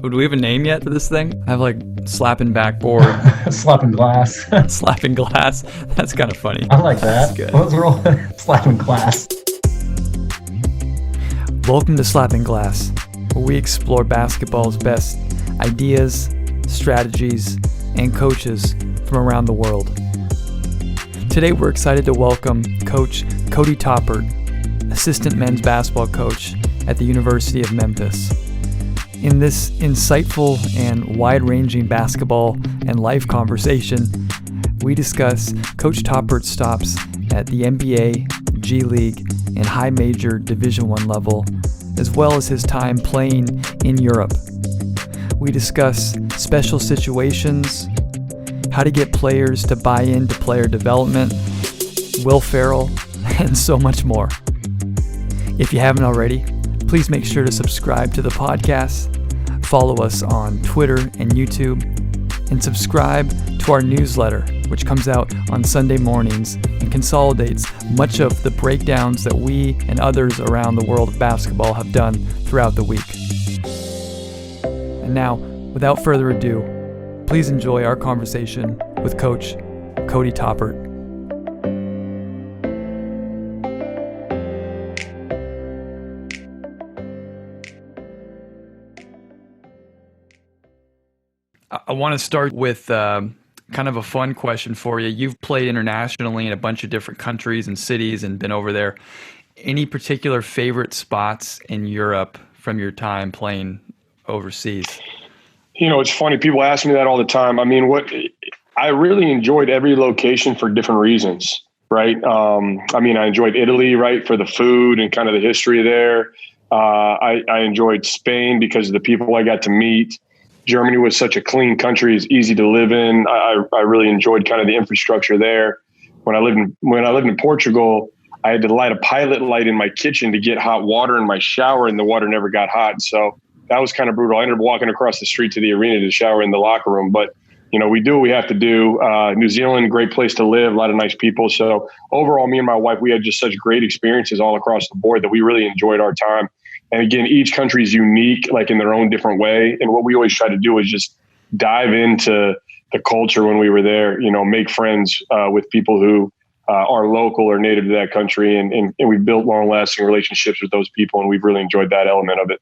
Do we have a name yet for this thing? I have like slapping backboard. Slappin Glass. Slappin Glass. That's kind of funny. I like that. That's good. Let's roll Slappin Glass. Welcome to Slappin Glass, where we explore basketball's best ideas, strategies, and coaches from around the world. Today we're excited to welcome Coach Cody Toppert, assistant men's basketball coach at the University of Memphis. In this insightful and wide-ranging basketball and life conversation, we discuss Coach Toppert's stops at the NBA, G League, and high major Division I level, as well as his time playing in Europe. We discuss special situations, how to get players to buy into player development, Will Ferrell, and so much more. If you haven't already, please make sure to subscribe to the podcast, follow us on Twitter and YouTube, and subscribe to our newsletter, which comes out on Sunday mornings and consolidates much of the breakdowns that we and others around the world of basketball have done throughout the week. And now, without further ado, please enjoy our conversation with Coach Cody Toppert. I want to start with kind of a fun question for you. You've played internationally in a bunch of different countries and cities and been over there. Any particular favorite spots in Europe from your time playing overseas? You know, it's funny. People ask me that all the time. I mean, I really enjoyed every location for different reasons, right? I enjoyed Italy, right, for the food and kind of the history there. I enjoyed Spain because of the people I got to meet. Germany was such a clean country; it's easy to live in. I really enjoyed kind of the infrastructure there. When I lived in Portugal, I had to light a pilot light in my kitchen to get hot water in my shower, and the water never got hot. So that was kind of brutal. I ended up walking across the street to the arena to shower in the locker room. But you know, we do what we have to do. New Zealand, great place to live, a lot of nice people. So overall, me and my wife, we had just such great experiences all across the board that we really enjoyed our time. And again, each country is unique, like in their own different way. And what we always try to do is just dive into the culture when we were there, you know, make friends with people who are local or native to that country. And we've built long lasting relationships with those people. And we've really enjoyed that element of it.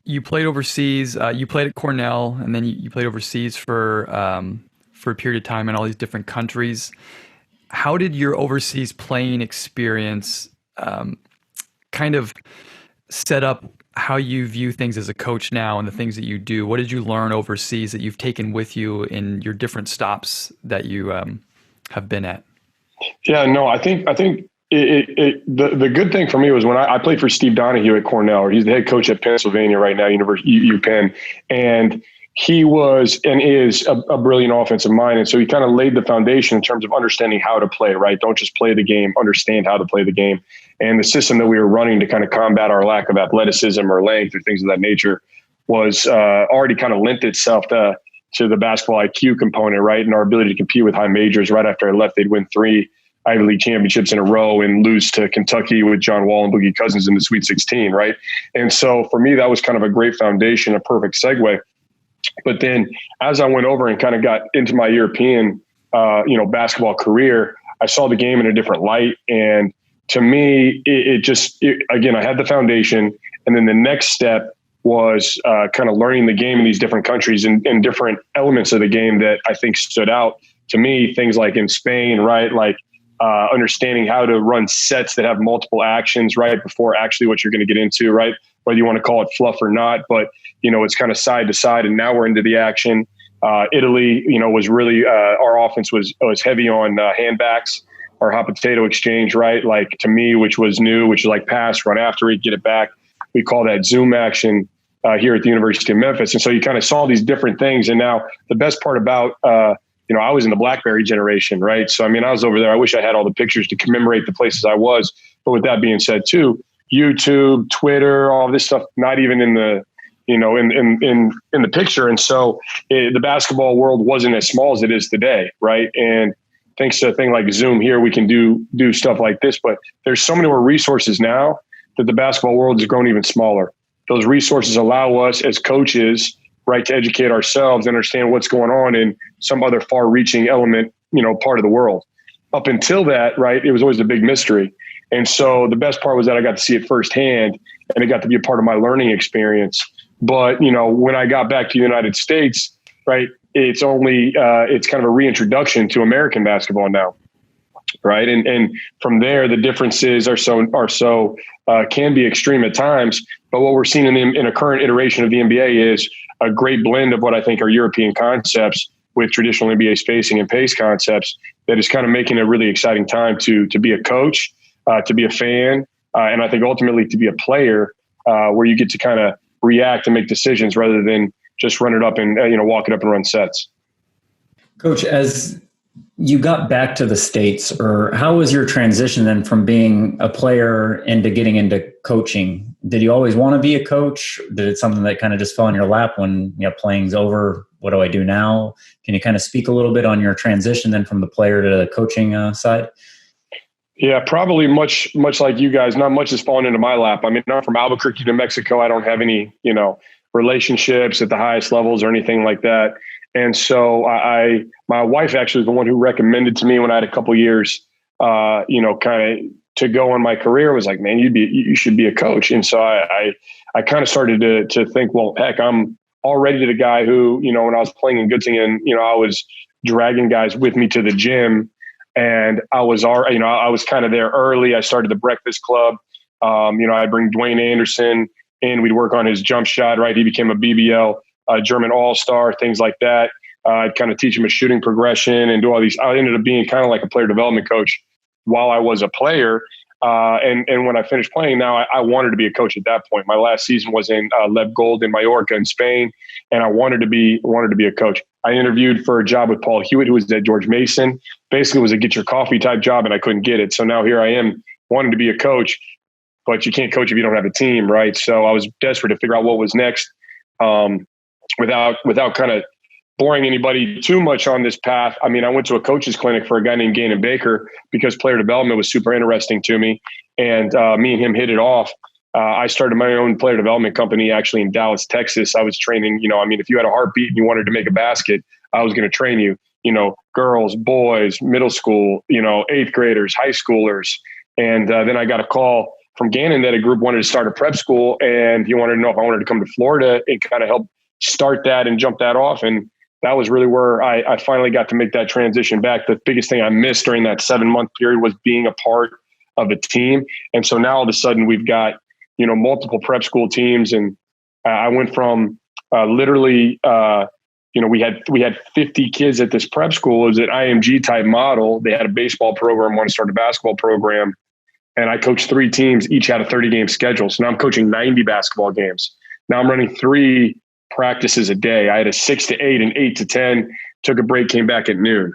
You played overseas, you played at Cornell, and then you played overseas for a period of time in all these different countries. How did your overseas playing experience kind of set up how you view things as a coach now and the things that you do? What did you learn overseas that you've taken with you in your different stops that you have been at? Yeah, no, I think the good thing for me was when I played for Steve Donahue at Cornell. He's the head coach at Pennsylvania right now, UPenn, and he was and is a brilliant offensive mind. And so he kind of laid the foundation in terms of understanding how to play, right? Don't just play the game, understand how to play the game. And the system that we were running to kind of combat our lack of athleticism or length or things of that nature was already kind of lent itself to the basketball IQ component, right? And our ability to compete with high majors. Right after I left, they'd win 3 Ivy League championships in a row and lose to Kentucky with John Wall and Boogie Cousins in the Sweet 16, right? And so for me, that was kind of a great foundation, a perfect segue. But then as I went over and kind of got into my European, basketball career, I saw the game in a different light. And to me, again, I had the foundation. And then the next step was kind of learning the game in these different countries and different elements of the game that I think stood out to me. Things like in Spain, right? Like understanding how to run sets that have multiple actions right before actually what you're going to get into, right? Whether you want to call it fluff or not, but it's kind of side to side, and now we're into the action. Italy, was really our offense was heavy on handbacks, our hot potato exchange, right? Like to me, which was new, which is like pass, run after it, get it back. We call that zoom action here at the University of Memphis, and so you kind of saw these different things. And now the best part about I was in the BlackBerry generation, right? So I mean, I was over there. I wish I had all the pictures to commemorate the places I was. But with that being said, too, YouTube, Twitter, all this stuff, not even in the in the picture. And so the basketball world wasn't as small as it is today, right? And thanks to a thing like Zoom here, we can do stuff like this. But there's so many more resources now that the basketball world has grown even smaller. Those resources allow us as coaches right, to educate ourselves and understand what's going on in some other far-reaching element, part of the world. Up until that, right, it was always a big mystery. And so the best part was that I got to see it firsthand, and it got to be a part of my learning experience. But, when I got back to the United States, right, it's kind of a reintroduction to American basketball now. Right. And from there, the differences can be extreme at times. But what we're seeing in a current iteration of the NBA is a great blend of what I think are European concepts with traditional NBA spacing and pace concepts that is kind of making a really exciting time to be a coach, to be a fan, and I think ultimately to be a player, where you get to kind of react and make decisions rather than just run it up and walk it up and run sets. Coach, as you got back to the States, or how was your transition then from being a player into getting into coaching? Did you always want to be a coach? Did it something that kind of just fell in your lap when playing's over? What do I do now? Can you kind of speak a little bit on your transition then from the player to the coaching side? Yeah, probably much like you guys. Not much has fallen into my lap. I mean, I'm from Albuquerque, New Mexico. I don't have any, relationships at the highest levels or anything like that. And so my wife actually was the one who recommended to me when I had a couple years, kind of to go on my career, was like, man, you should be a coach. And so I kind of started to think, well, heck, I'm already the guy who, when I was playing in Göttingen, I was dragging guys with me to the gym, and I was kind of there early. I started the Breakfast Club. I'd bring Dwayne Anderson in, we'd work on his jump shot, right? He became a BBL. German all-star, things like that. I'd kind of teach him a shooting progression and do all these. I ended up being kind of like a player development coach while I was a player. And when I finished playing, now I wanted to be a coach at that point. My last season was in Lev Gold in Mallorca in Spain, and I wanted to be a coach. I interviewed for a job with Paul Hewitt, who was at George Mason. Basically, it was a get your coffee type job, and I couldn't get it. So now here I am wanting to be a coach, but you can't coach if you don't have a team, right? So I was desperate to figure out what was next. Without kind of boring anybody too much on this path. I mean, I went to a coach's clinic for a guy named Gannon Baker because player development was super interesting to me. And me and him hit it off. I started my own player development company actually in Dallas, Texas. I was training, if you had a heartbeat and you wanted to make a basket, I was going to train you, girls, boys, middle school, 8th graders, high schoolers. And then I got a call from Gannon that a group wanted to start a prep school, and he wanted to know if I wanted to come to Florida and kind of help start that and jump that off. And that was really where I finally got to make that transition back. The biggest thing I missed during that 7-month period was being a part of a team. And so now all of a sudden we've got, multiple prep school teams. And I went from literally, we had 50 kids at this prep school. It was an IMG type model. They had a baseball program, wanted to start a basketball program. And I coached 3 teams, each had a 30-game schedule. So now I'm coaching 90 basketball games. Now I'm running 3 practices a day. I had a 6 to 8 and 8 to 10, took a break, came back at noon.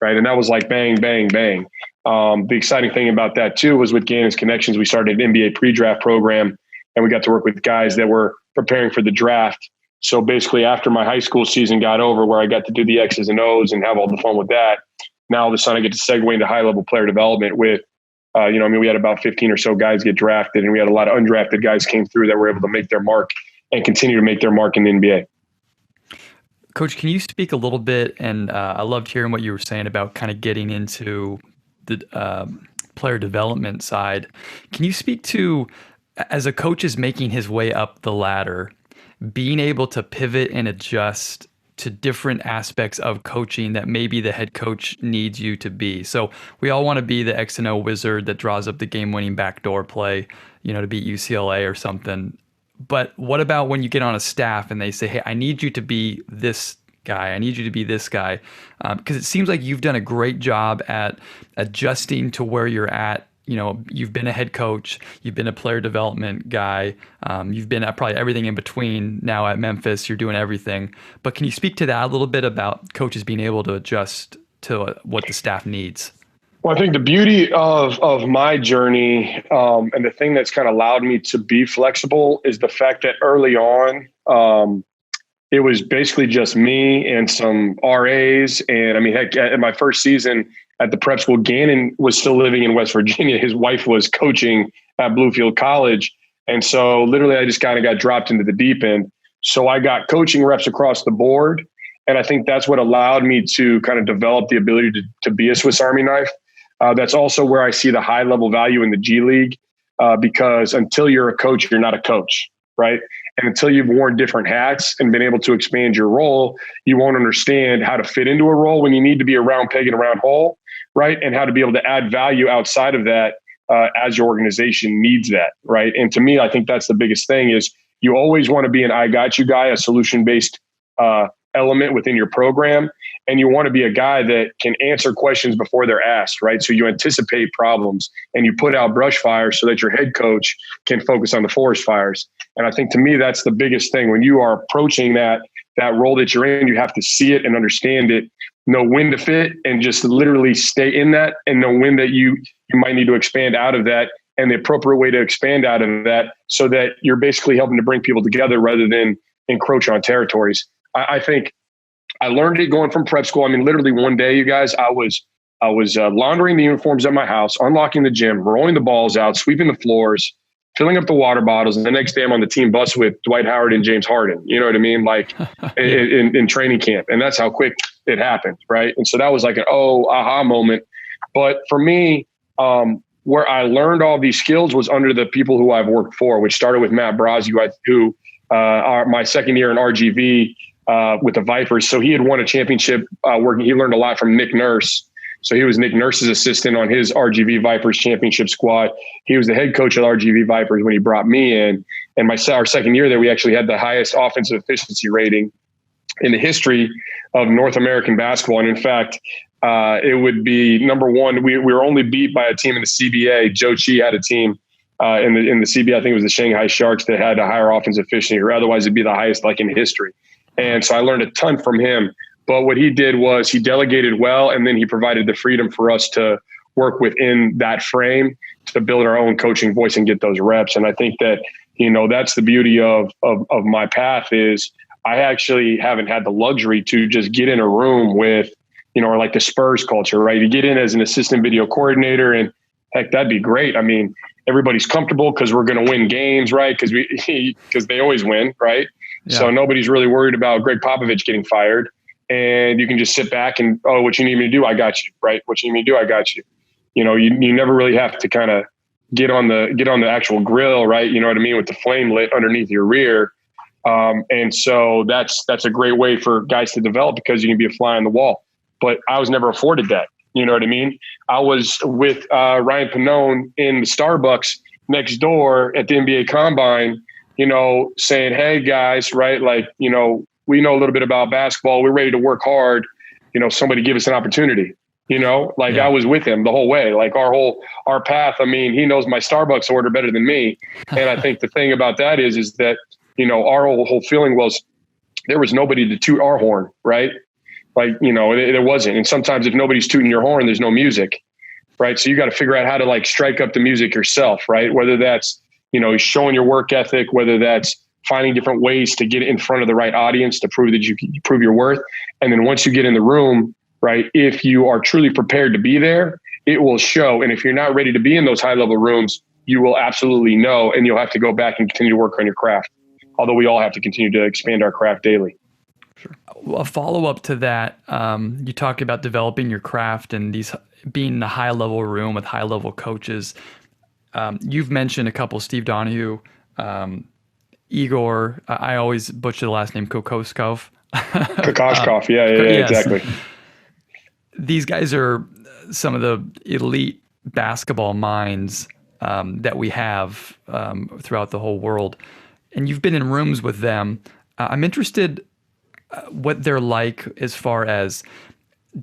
Right. And that was like bang, bang, bang. The exciting thing about that too was with Gannon's connections, we started an NBA pre-draft program, and we got to work with guys that were preparing for the draft. So basically after my high school season got over, where I got to do the X's and O's and have all the fun with that, now all of a sudden I get to segue into high level player development with, we had about 15 or so guys get drafted, and we had a lot of undrafted guys came through that were able to make their mark and continue to make their mark in the NBA. Coach, can you speak a little bit, and I loved hearing what you were saying about kind of getting into the player development side. Can you speak to, as a coach is making his way up the ladder, being able to pivot and adjust to different aspects of coaching that maybe the head coach needs you to be? So we all want to be the X and O wizard that draws up the game-winning backdoor play, to beat UCLA or something. But what about when you get on a staff and they say, hey, I need you to be this guy. I need you to be this guy. Because it seems like you've done a great job at adjusting to where you're at. You've been a head coach, you've been a player development guy, you've been at probably everything in between. Now at Memphis, you're doing everything. But can you speak to that a little bit about coaches being able to adjust to what the staff needs? Well, I think the beauty of my journey and the thing that's kind of allowed me to be flexible is the fact that early on, it was basically just me and some RAs. And heck, at my first season at the prep school, Gannon was still living in West Virginia. His wife was coaching at Bluefield College. And so literally I just kind of got dropped into the deep end. So I got coaching reps across the board. And I think that's what allowed me to kind of develop the ability to be a Swiss Army knife. That's also where I see the high level value in the G League, because until you're a coach, you're not a coach, right? And until you've worn different hats and been able to expand your role, you won't understand how to fit into a role when you need to be a round peg in a round hole, right? And how to be able to add value outside of that as your organization needs that, right? And to me, I think that's the biggest thing is you always want to be an I got you guy, a solution-based element within your program. And you want to be a guy that can answer questions before they're asked, right? So you anticipate problems and you put out brush fires so that your head coach can focus on the forest fires. And I think to me, that's the biggest thing. When you are approaching that role that you're in, you have to see it and understand it, know when to fit and just literally stay in that, and know when that you might need to expand out of that, and the appropriate way to expand out of that so that you're basically helping to bring people together rather than encroach on territories. I think I learned it going from prep school. I mean, literally one day, you guys, I was laundering the uniforms at my house, unlocking the gym, rolling the balls out, sweeping the floors, filling up the water bottles. And the next day I'm on the team bus with Dwight Howard and James Harden. You know what I mean? Like in training camp. And that's how quick it happened. Right. And so that was like an aha moment. But for me, where I learned all these skills was under the people who I've worked for, which started with Matt Brazzi, who my second year in RGV with the Vipers. So he had won a championship working. He learned a lot from Nick Nurse. So he was Nick Nurse's assistant on his RGV Vipers championship squad. He was the head coach of the RGV Vipers when he brought me in. And our second year there, we actually had the highest offensive efficiency rating in the history of North American basketball. And in fact, it would be number one. We were only beat by a team in the CBA. Joe Chi had a team in the CBA. I think it was the Shanghai Sharks that had a higher offensive efficiency, or otherwise it'd be the highest like in history. And so I learned a ton from him. But what he did was he delegated well, and then he provided the freedom for us to work within that frame to build our own coaching voice and get those reps. And I think that, that's the beauty of my path is I actually haven't had the luxury to just get in a room with, or like the Spurs culture, right? You get in as an assistant video coordinator and heck, that'd be great. I mean, everybody's comfortable because we're going to win games, right? Because they always win, right? Yeah. So nobody's really worried about Greg Popovich getting fired. And you can just sit back and, what you need me to do, I got you, right? What you need me to do, I got you. You never really have to kind of get on the actual grill, right? You know what I mean? With the flame lit underneath your rear. And so that's a great way for guys to develop because you can be a fly on the wall. But I was never afforded that. You know what I mean? I was with Ryan Pannone in the Starbucks next door at the NBA Combine, saying, hey, guys, right? Like, we know a little bit about basketball. We're ready to work hard. Somebody give us an opportunity, I was with him the whole way, like our path. I mean, he knows my Starbucks order better than me. And I think the thing about that is that, our whole feeling was there was nobody to toot our horn, right? Like, it wasn't. And sometimes if nobody's tooting your horn, there's no music, right? So you got to figure out how to like strike up the music yourself, right? Whether that's, showing your work ethic, whether that's finding different ways to get in front of the right audience to prove that you can prove your worth. And then once you get in the room, right, if you are truly prepared to be there, it will show. And if you're not ready to be in those high level rooms, you will absolutely know, and you'll have to go back and continue to work on your craft. Although we all have to continue to expand our craft daily. Sure. A follow-up to that, you talked about developing your craft and being in a high-level room with high-level coaches. You've mentioned a couple, Steve Donahue, Igor, I always butcher the last name, Kokoskov. Kokoskov, yeah, yes. Exactly. These guys are some of the elite basketball minds that we have throughout the whole world. And you've been in rooms with them. I'm interested what they're like as far as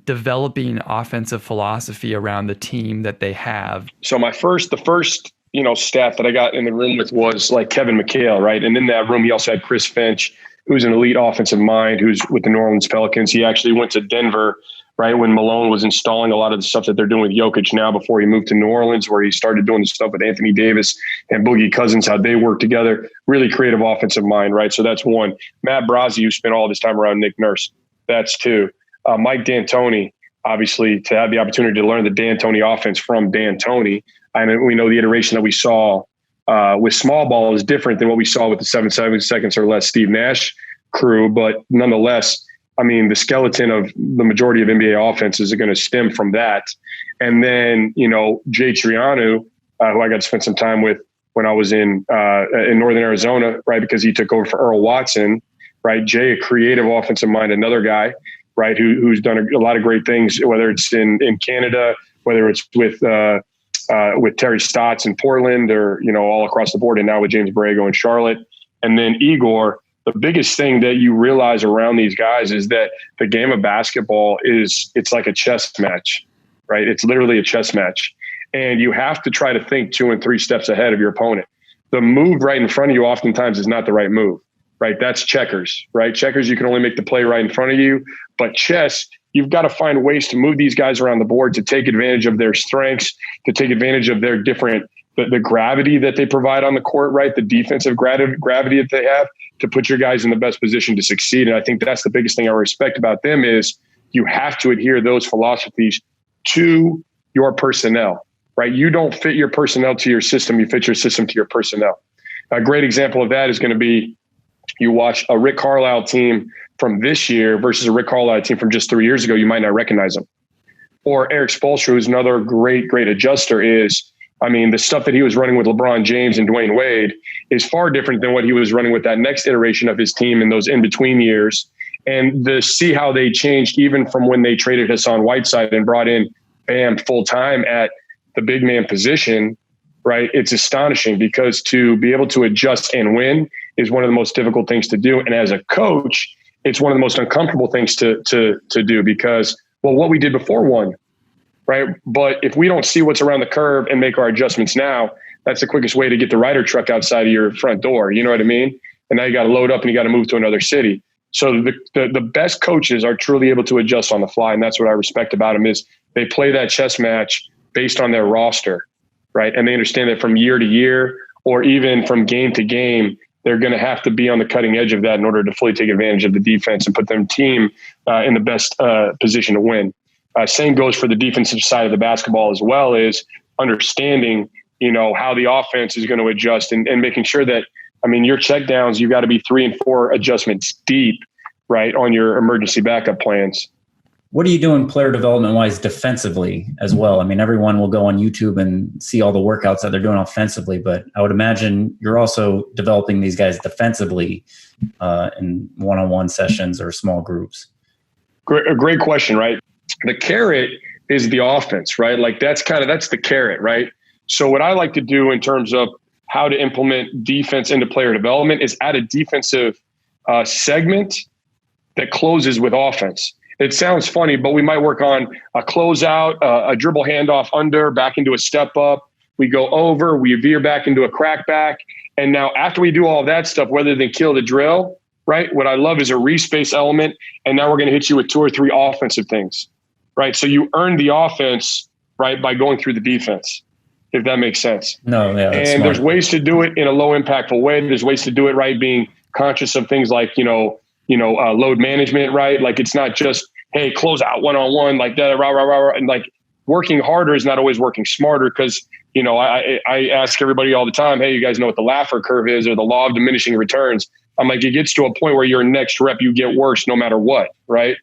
developing offensive philosophy around the team that they have. So the first staff that I got in the room with was like Kevin McHale, right? And in that room, he also had Chris Finch, who's an elite offensive mind, who's with the New Orleans Pelicans. He actually went to Denver, right, when Malone was installing a lot of the stuff that they're doing with Jokic now before he moved to New Orleans, where he started doing the stuff with Anthony Davis and Boogie Cousins, how they work together. Really creative offensive mind, right? So that's one. Matt Brazzi, who spent all this time around Nick Nurse. That's two. Mike D'Antoni, obviously, to have the opportunity to learn the D'Antoni offense from D'Antoni. And we know the iteration that we saw with small ball is different than what we saw with the 7 seconds or less Steve Nash crew. But nonetheless, I mean, the skeleton of the majority of NBA offenses are going to stem from that. And then, Jay Triano, who I got to spend some time with when I was in Northern Arizona, right? Because he took over for Earl Watson, right? Jay, a creative offensive mind, another guy, right? Who's done a lot of great things, whether it's in Canada, whether it's with Terry Stotts in Portland, or, all across the board, and now with James Borrego in Charlotte. And then Igor, the biggest thing that you realize around these guys is that the game of basketball it's like a chess match, right? It's literally a chess match. And you have to try to think 2 and 3 steps ahead of your opponent. The move right in front of you oftentimes is not the right move, right? That's checkers, right? Checkers, you can only make the play right in front of you. But chess, you've got to find ways to move these guys around the board to take advantage of their strengths, to take advantage of their different, the gravity that they provide on the court, right? The defensive gravity that they have, to put your guys in the best position to succeed. And I think that's the biggest thing I respect about them is you have to adhere those philosophies to your personnel, right? You don't fit your personnel to your system. You fit your system to your personnel. A great example of that is going to be, you watch a Rick Carlisle team from this year versus a Rick Carlisle team from just 3 years ago, you might not recognize them. Or Eric Spoelstra, who's another great adjuster, the stuff that he was running with LeBron James and Dwayne Wade is far different than what he was running with that next iteration of his team in those in-between years. And to see how they changed even from when they traded Hassan Whiteside and brought in Bam full-time at the big man position, right? It's astonishing, because to be able to adjust and win is one of the most difficult things to do. And as a coach, it's one of the most uncomfortable things to do, because, well, what we did before won, right? But if we don't see what's around the curve and make our adjustments now, that's the quickest way to get the Ryder truck outside of your front door. You know what I mean? And now you got to load up and you got to move to another city. So the best coaches are truly able to adjust on the fly. And that's what I respect about them, is they play that chess match based on their roster, right? And they understand that from year to year, or even from game to game, they're going to have to be on the cutting edge of that in order to fully take advantage of the defense and put their team in the best position to win. Same goes for the defensive side of the basketball as well, is understanding, how the offense is going to adjust and making sure that, your check downs, you got to be 3 and 4 adjustments deep, right, on your emergency backup plans. What are you doing player development wise defensively as well? Everyone will go on YouTube and see all the workouts that they're doing offensively, but I would imagine you're also developing these guys defensively in one-on-one sessions or small groups. Great question, right? The carrot is the offense, right? Like that's the carrot, right? So what I like to do in terms of how to implement defense into player development is add a defensive segment that closes with offense. It sounds funny, but we might work on a closeout, a dribble handoff under, back into a step up. We go over, we veer back into a crack back. And now after we do all of that stuff, rather than kill the drill, right? What I love is a respace element. And now we're going to hit you with 2 or 3 offensive things, right? So you earn the offense, right, by going through the defense, if that makes sense. No, yeah. And smart. There's ways to do it in a low impactful way. There's ways to do it, right, being conscious of things like, load management, right? Like it's not just, hey, close out one-on-one like that, rah, rah, rah, rah. And like working harder is not always working smarter, because, I ask everybody all the time, hey, you guys know what the Laffer curve is, or the law of diminishing returns. I'm like, it gets to a point where your next rep, you get worse no matter what, right?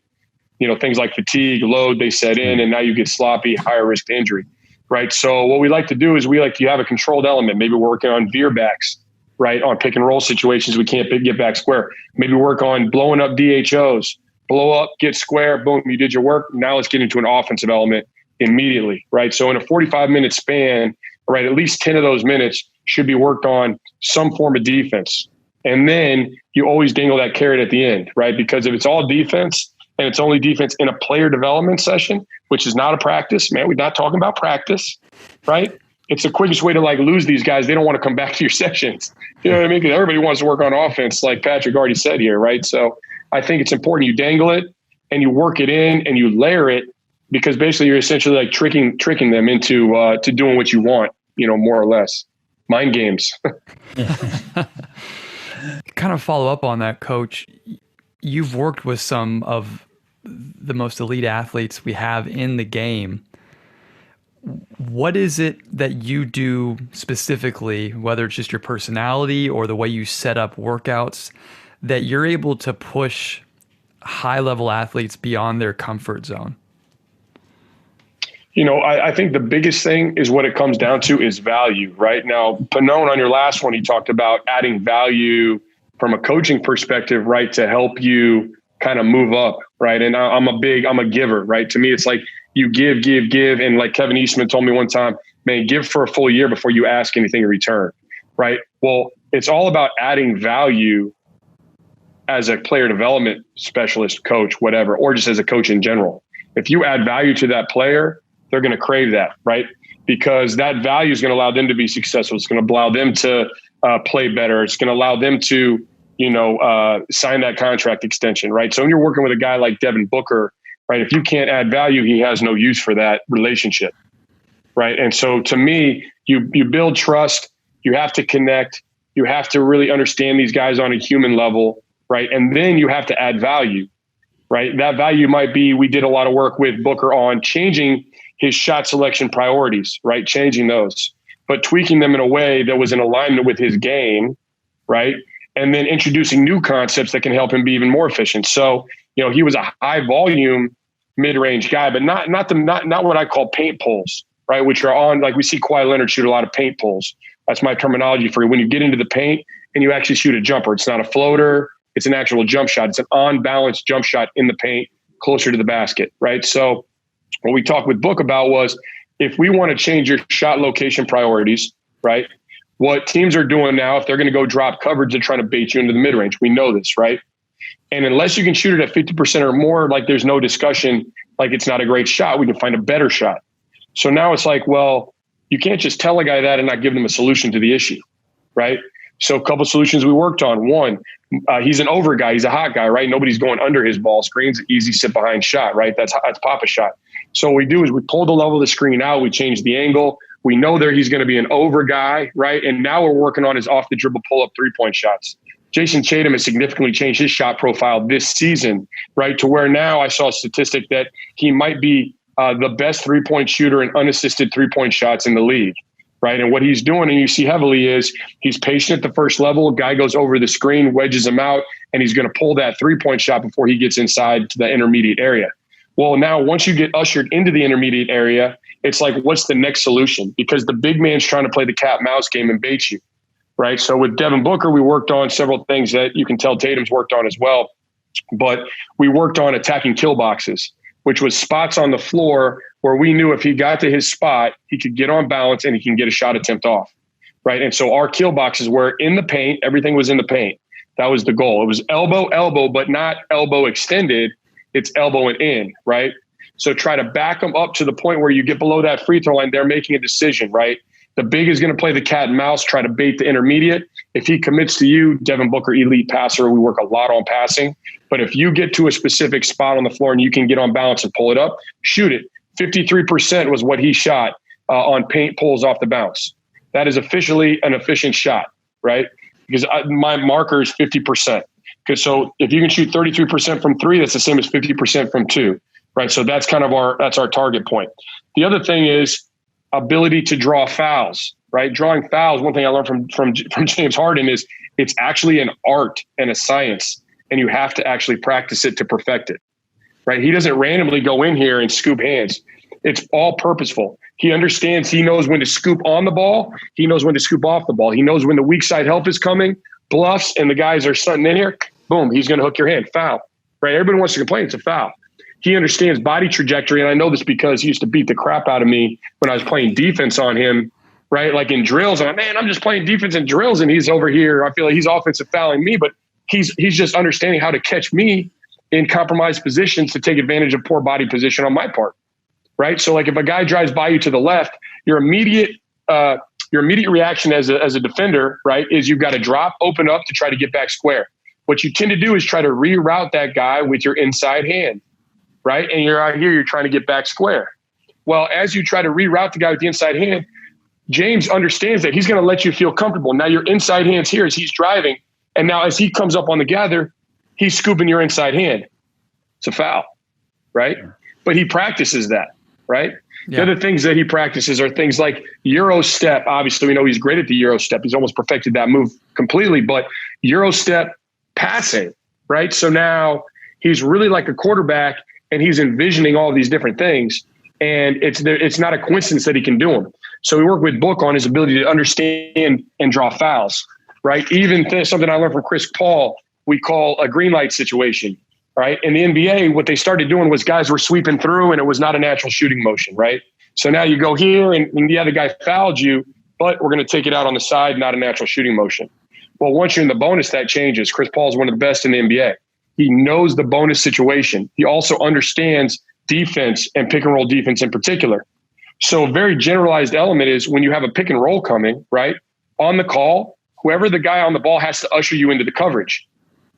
Things like fatigue, load, they set in, and now you get sloppy, higher risk to injury, right? So what we like to do is you have a controlled element. Maybe we're working on veer backs, right? On pick and roll situations, we can't get back square. Maybe work on blowing up DHOs, blow up, get square, boom, you did your work. Now let's get into an offensive element immediately, right? So in a 45-minute span, right, at least 10 of those minutes should be worked on some form of defense. And then you always dangle that carrot at the end, right? Because if it's all defense and it's only defense in a player development session, which is not a practice, man, we're not talking about practice, right? It's the quickest way to lose these guys. They don't want to come back to your sessions. You know what I mean? Because everybody wants to work on offense, like Patrick already said here, right? So I think it's important you dangle it and you work it in and you layer it, because basically you're essentially tricking them into to doing what you want, more or less. Mind games. Kind of follow up on that, Coach. You've worked with some of the most elite athletes we have in the game. What is it that you do specifically, whether it's just your personality or the way you set up workouts, that you're able to push high-level athletes beyond their comfort zone? I think the biggest thing is what it comes down to is value, right? Now, Pannone, on your last one, he talked about adding value from a coaching perspective, right, to help you kind of move up, right? And I'm a giver, right? To me, it's like you give. And like Kevin Eastman told me one time, man, give for a full year before you ask anything in return, right? Well, it's all about adding value as a player development specialist, coach, whatever, or just as a coach in general. If you add value to that player, they're going to crave that, right? Because that value is going to allow them to be successful. It's going to allow them to play better. It's going to allow them to, sign that contract extension, right? So when you're working with a guy like Devin Booker, right, if you can't add value, he has no use for that relationship, right? And so to me, you build trust. You have to connect. You have to really understand these guys on a human level, right? And then you have to add value, right? That value might be, we did a lot of work with Booker on changing his shot selection priorities, right? Changing those, but tweaking them in a way that was in alignment with his game, right? And then introducing new concepts that can help him be even more efficient. So, he was a high volume mid-range guy, but not what I call paint pulls, right? Which are on, like we see Kawhi Leonard shoot a lot of paint pulls. That's my terminology for when you get into the paint and you actually shoot a jumper. It's not a floater. It's an actual jump shot. It's an on-balance jump shot in the paint closer to the basket, right? So what we talked with Book about was, if we want to change your shot location priorities, right? What teams are doing now, if they're going to go drop coverage, they're trying to bait you into the mid-range. We know this, right? And unless you can shoot it at 50% or more, like there's no discussion, like it's not a great shot. We can find a better shot. So now it's like, well, you can't just tell a guy that and not give them a solution to the issue, right? So a couple solutions we worked on. One, he's an over guy. He's a hot guy, right? Nobody's going under his ball screens. Easy sit behind shot, right? That's pop a shot. So what we do is we pull the level of the screen out. We change the angle. We know there he's going to be an over guy, right? And now we're working on his off the dribble pull up 3-point shots. Jason Tatum has significantly changed his shot profile this season, right? To where now I saw a statistic that he might be the best 3-point shooter in unassisted 3-point shots in the league, right? And what he's doing, and you see heavily, is he's patient at the first level. Guy goes over the screen, wedges him out, and he's going to pull that 3-point shot before he gets inside to the intermediate area. Well, now once you get ushered into the intermediate area, it's like, what's the next solution? Because the big man's trying to play the cat mouse game and bait you, right? So with Devin Booker, we worked on several things that you can tell Tatum's worked on as well. But we worked on attacking kill boxes, which was spots on the floor where we knew if he got to his spot, he could get on balance and he can get a shot attempt off, right? And so our kill boxes were in the paint. Everything was in the paint. That was the goal. It was elbow, but not elbow extended. It's elbow and in, right? So try to back them up to the point where you get below that free throw line. They're making a decision, right? The big is going to play the cat and mouse, try to bait the intermediate. If he commits to you, Devin Booker, elite passer, we work a lot on passing. But if you get to a specific spot on the floor and you can get on balance and pull it up, shoot it. 53% was what he shot on paint pulls off the bounce. That is officially an efficient shot, right? Because my marker is 50%. Because so if you can shoot 33% from 3, that's the same as 50% from 2, right? So that's kind of our target point. The other thing is ability to draw fouls, right? Drawing fouls. One thing I learned from James Harden is it's actually an art and a science, and you have to actually practice it to perfect it, right? He doesn't randomly go in here and scoop hands. It's all purposeful. He understands. He knows when to scoop on the ball. He knows when to scoop off the ball. He knows when the weak side help is coming, bluffs, and the guys are stunting in here. Boom, he's going to hook your hand. Foul, right? Everybody wants to complain. It's a foul. He understands body trajectory, and I know this because he used to beat the crap out of me when I was playing defense on him, right? Like in drills. I'm like, man, I'm just playing defense in drills, and he's over here. I feel like he's offensive fouling me, but he's just understanding how to catch me in compromised positions to take advantage of poor body position on my part, right? So like if a guy drives by you to the left, your immediate reaction as a defender, right, is you've got to drop, open up to try to get back square. What you tend to do is try to reroute that guy with your inside hand, right? And you're out here, you're trying to get back square. Well, as you try to reroute the guy with the inside hand, James understands that he's going to let you feel comfortable. Now your inside hand's here as he's driving. And now as he comes up on the gather, he's scooping your inside hand. It's a foul, right? But he practices that, right? The other things that he practices are things like Euro step. Obviously, we know he's great at the Euro step. He's almost perfected that move completely, but Euro step passing, right? So now he's really like a quarterback and he's envisioning all these different things. And it's not a coincidence that he can do them. So we work with Book on his ability to understand and draw fouls, right? Even something I learned from Chris Paul, we call a green light situation, right? In the NBA, what they started doing was guys were sweeping through and it was not a natural shooting motion, right? So now you go here and the guy fouled you, but we're going to take it out on the side, not a natural shooting motion. Well, once you're in the bonus, that changes. Chris Paul is one of the best in the NBA. He knows the bonus situation. He also understands defense and pick and roll defense in particular. So a very generalized element is when you have a pick and roll coming, right, on the call, whoever the guy on the ball has to usher you into the coverage.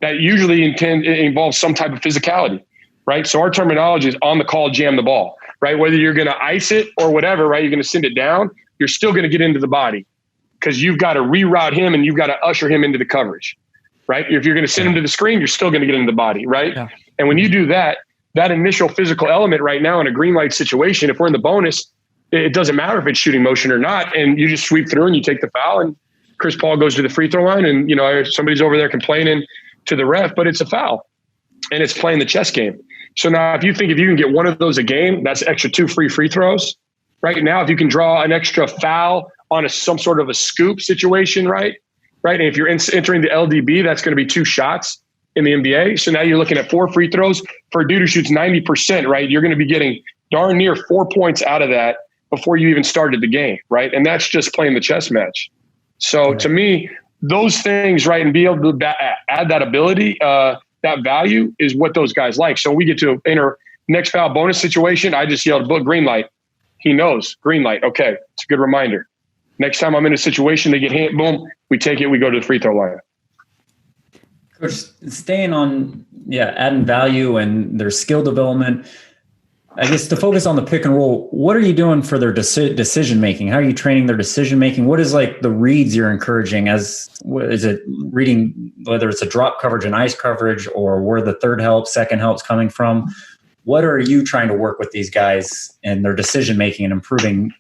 That usually involves some type of physicality, right? So our terminology is on the call, jam the ball, right? Whether you're going to ice it or whatever, right? You're going to send it down. You're still going to get into the body because you've got to reroute him and you've got to usher him into the coverage, right? If you're going to send him to the screen, you're still going to get into the body, right? Yeah. And when you do that, that initial physical element right now in a green light situation, if we're in the bonus, it doesn't matter if it's shooting motion or not. And you just sweep through and you take the foul and Chris Paul goes to the free throw line and, somebody's over there complaining to the ref, but it's a foul and it's playing the chess game. So now if you can get one of those a game, that's extra 2 free throws. Right now, if you can draw an extra foul on some sort of a scoop situation, right? And if you're entering the LDB, that's going to be 2 shots in the NBA. So now you're looking at 4 free throws for a dude who shoots 90%, right? You're going to be getting darn near 4 points out of that before you even started the game, right? And that's just playing the chess match. So to me, those things, right, and be able to add that ability, that value is what those guys like. So when we get to enter next foul bonus situation, I just yelled, "Book, green light." He knows, green light. Okay, it's a good reminder. Next time I'm in a situation, they get hit, boom, we take it, we go to the free throw line. Coach, staying on, adding value and their skill development, I guess to focus on the pick and roll, what are you doing for their decision making? How are you training their decision making? What is like the reads you're encouraging? Is it reading whether it's a drop coverage and ice coverage or where the third help, second help's coming from? What are you trying to work with these guys and their decision making and improving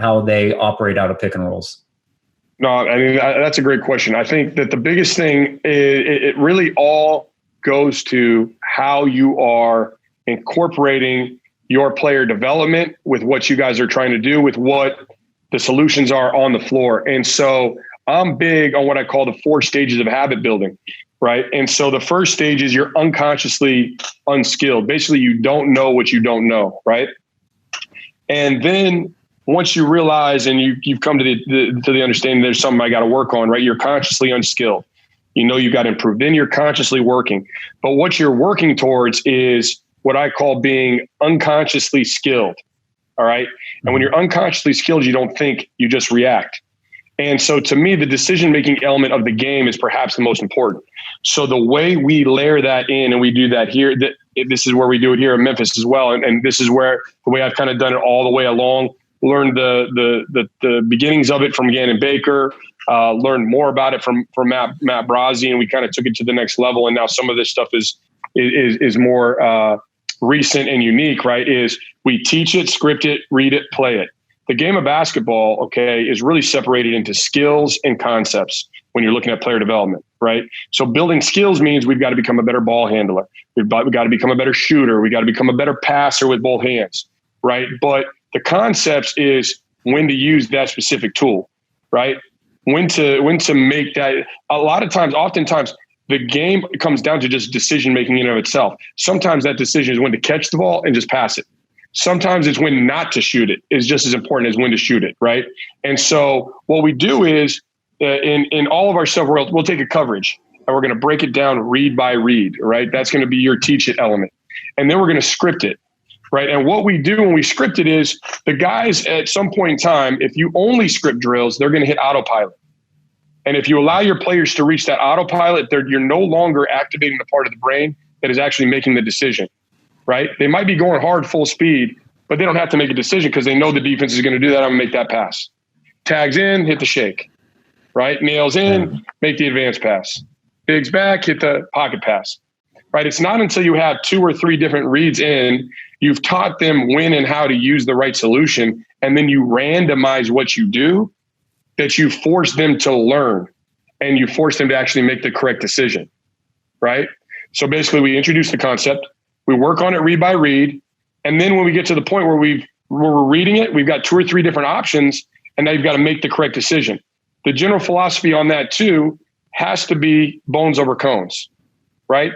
how they operate out of pick and rolls? No, I mean, that's a great question. I think that the biggest thing is it really all goes to how you are incorporating your player development with what you guys are trying to do, with what the solutions are on the floor. And so I'm big on what I call the 4 stages of habit building, right? And so the first stage is you're unconsciously unskilled. Basically, you don't know what you don't know, right? And then once you realize and you've come to the understanding there's something I got to work on, right? You're consciously unskilled. You got to improve. Then you're consciously working. But what you're working towards is what I call being unconsciously skilled. All right. And when you're unconsciously skilled, you don't think, you just react. And so to me, the decision-making element of the game is perhaps the most important. So the way we layer that in, and we do that here, this is where we do it here in Memphis as well. And this is where the way I've kind of done it all the way along, learned the beginnings of it from Gannon Baker, learned more about it from Matt Brazzi, and we kind of took it to the next level. And now some of this stuff is more recent and unique, right? Is we teach it, script it, read it, play it. The game of basketball, okay, is really separated into skills and concepts when you're looking at player development, right? So building skills means we've got to become a better ball handler. We've got to become a better shooter. We got to become a better passer with both hands, right? But the concepts is when to use that specific tool, right? When to make that. Oftentimes, the game comes down to just decision-making in and of itself. Sometimes that decision is when to catch the ball and just pass it. Sometimes it's when not to shoot it is just as important as when to shoot it, right? And so what we do is in all of our stuff, we'll take a coverage and we're going to break it down read by read, right? That's going to be your teach it element. And then we're going to script it, right? And what we do when we script it is the guys at some point in time, if you only script drills, they're going to hit autopilot. And if you allow your players to reach that autopilot, you're no longer activating the part of the brain that is actually making the decision, right? They might be going hard full speed, but they don't have to make a decision because they know the defense is going to do that. I'm going to make that pass. Tags in, hit the shake, right? Nails in, make the advance pass. Bigs back, hit the pocket pass, right? It's not until you have 2 or 3 different reads in, you've taught them when and how to use the right solution, and then you randomize what you do, that you force them to learn and you force them to actually make the correct decision, right? So basically we introduce the concept, we work on it read by read, and then when we get to the point where we're reading it, we've got 2 or 3 different options, and now you've got to make the correct decision. The general philosophy on that too has to be bones over cones, right?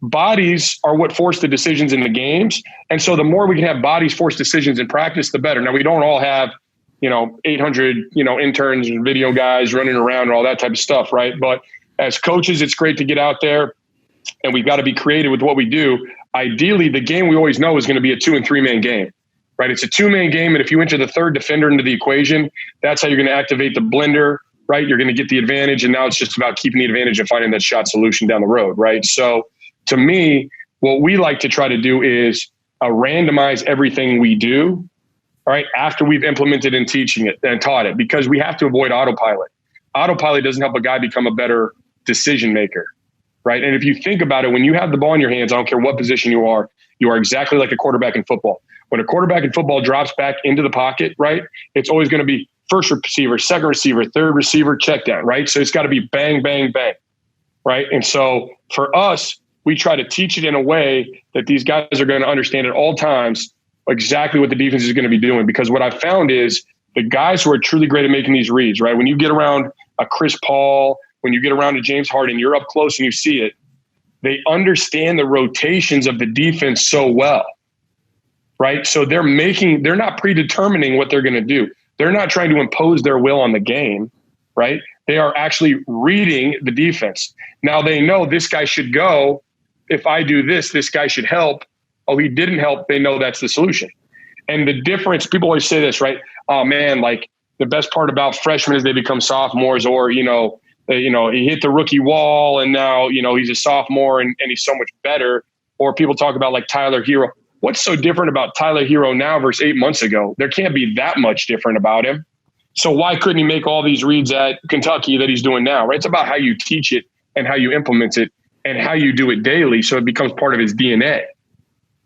Bodies are what force the decisions in the games. And so the more we can have bodies force decisions in practice, the better. Now, we don't all have, 800, interns and video guys running around and all that type of stuff, right? But as coaches, it's great to get out there, and we've got to be creative with what we do. Ideally, the game we always know is going to be a 2- and 3-man game, right? It's a 2-man game. And if you enter the third defender into the equation, that's how you're going to activate the blender, right? You're going to get the advantage. And now it's just about keeping the advantage and finding that shot solution down the road, right? So to me, what we like to try to do is randomize everything we do, all right, after we've implemented and teaching it and taught it, because we have to avoid autopilot. Autopilot doesn't help a guy become a better decision maker, right? And if you think about it, when you have the ball in your hands, I don't care what position you are exactly like a quarterback in football. When a quarterback in football drops back into the pocket, right, it's always going to be first receiver, second receiver, third receiver, check down, right? So it's got to be bang, bang, bang, right? And so for us, we try to teach it in a way that these guys are going to understand at all times exactly what the defense is going to be doing. Because what I've found is the guys who are truly great at making these reads, right? When you get around a Chris Paul, when you get around a James Harden, you're up close and you see it. They understand the rotations of the defense so well, right? So they're not predetermining what they're going to do. They're not trying to impose their will on the game, right? They are actually reading the defense. Now they know this guy should go. If I do this, this guy should help. Oh, he didn't help. They know that's the solution. And the difference, people always say this, right? Oh man, like the best part about freshmen is they become sophomores, or, he hit the rookie wall and now, he's a sophomore and he's so much better. Or people talk about like Tyler Hero. What's so different about Tyler Hero now versus 8 months ago? There can't be that much different about him. So why couldn't he make all these reads at Kentucky that he's doing now, right? It's about how you teach it and how you implement it and how you do it daily, so it becomes part of his DNA,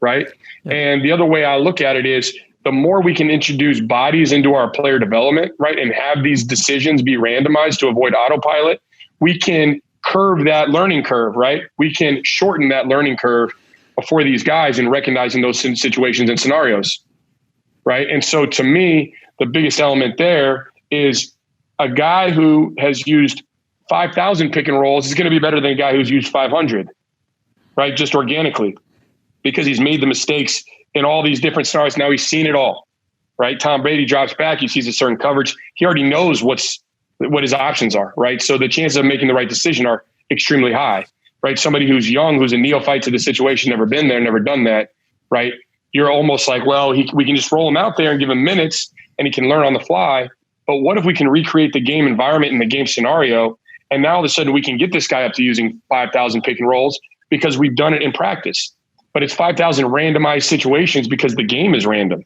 right? Yeah. And the other way I look at it is the more we can introduce bodies into our player development, right, and have these decisions be randomized to avoid autopilot, we can curve that learning curve, right? We can shorten that learning curve for these guys in recognizing those situations and scenarios, right? And so to me, the biggest element there is a guy who has used 5,000 pick and rolls is going to be better than a guy who's used 500, right? Just organically, because he's made the mistakes in all these different scenarios. Now he's seen it all, right? Tom Brady drops back. He sees a certain coverage. He already knows what his options are, right? So the chances of making the right decision are extremely high, right? Somebody who's young, who's a neophyte to the situation, never been there, never done that, right? You're almost like, well, we can just roll him out there and give him minutes and he can learn on the fly. But what if we can recreate the game environment and the game scenario? And now all of a sudden we can get this guy up to using 5,000 pick and rolls because we've done it in practice. But it's 5,000 randomized situations because the game is random,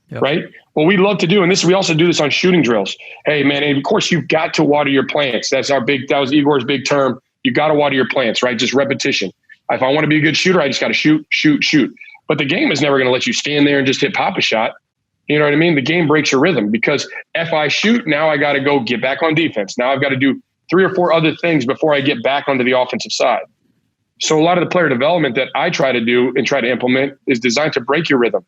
yep. Right? What we love to do, and we also do this on shooting drills. Hey, man, and of course you've got to water your plants. That was Igor's big term. You got to water your plants, right? Just repetition. If I want to be a good shooter, I just got to shoot, shoot, shoot. But the game is never going to let you stand there and just hit pop a shot. You know what I mean? The game breaks your rhythm because if I shoot, now I got to go get back on defense. Now I've got to do 3 or 4 other things before I get back onto the offensive side. So a lot of the player development that I try to do and try to implement is designed to break your rhythm,